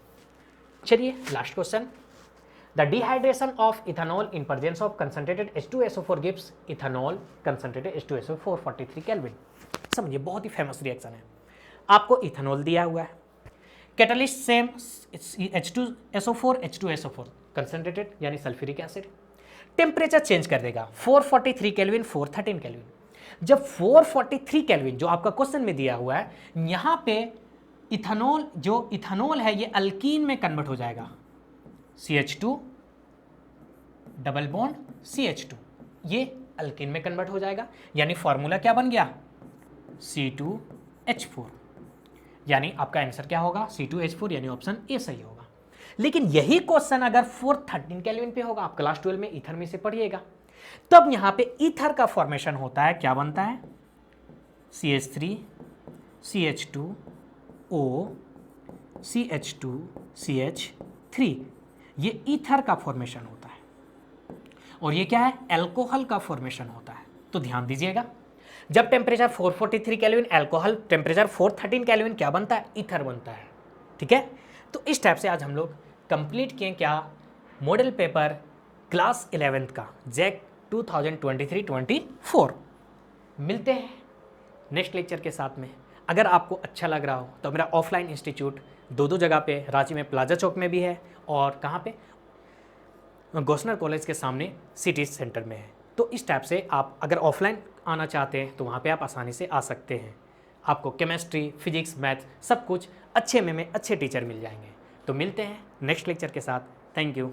चलिए last question, the dehydration of ethanol in presence of concentrated H2SO4 gives ethanol concentrated H2SO 443 kelvin. समझिए, बहुत ही फेमस रिएक्शन है। आपको इथेनॉल दिया हुआ है, catalyst same H2SO4 H2SO4 concentrated यानी सल्फ्यूरिक एसिड, टेम्परेचर चेंज कर देगा 443 केल्विन 413 केल्विन। जब 443 केल्विन जो आपका क्वेश्चन में दिया हुआ है, यहां पे इथेनॉल, जो इथेनॉल है ये अल्कीन में कन्वर्ट हो जाएगा, CH2 डबल बॉन्ड CH2, ये अल्कीन में कन्वर्ट हो जाएगा, यानी फॉर्मूला क्या बन गया, C2H4, यानी आपका आंसर क्या होगा, C2H4, यानी ऑप्शन ए सही होगा। लेकिन यही क्वेश्चन अगर 413 केल्विन पे होगा, आप क्लास 12 में ईथर में से पढ़िएगा, तब यहां पे ईथर का फॉर्मेशन होता है, क्या बनता है, CH3 CH2O CH2 CH3, ये ईथर का फॉर्मेशन होता है। और ये क्या है, एल्कोहल का फॉर्मेशन होता है। तो ध्यान दीजिएगा, जब temperature 443 kelvin alcohol, temperature 413 kelvin क्या बनता है, ईथर बनता है। ठीक है, तो इस टाइप से आज हम लोग कंप्लीट किए क्या, मॉडल पेपर क्लास 11th का जैक 2023-24। मिलते हैं नेक्स्ट लेक्चर के साथ में। अगर आपको अच्छा लग रहा हो तो मेरा ऑफलाइन इंस्टीट्यूट दो जगह पे, रांची में प्लाजा चौक में भी है और कहाँ पे, गोस्नर कॉलेज के सामने सिटी सेंटर में है। तो इस टाइप से आप अगर ऑफलाइन आना चाहते हैं तो वहाँ पे आप आसानी से आ सकते हैं। आपको केमिस्ट्री, फिजिक्स, मैथ सब कुछ अच्छे में अच्छे टीचर मिल जाएंगे। तो मिलते हैं नेक्स्ट लेक्चर के साथ। Thank you.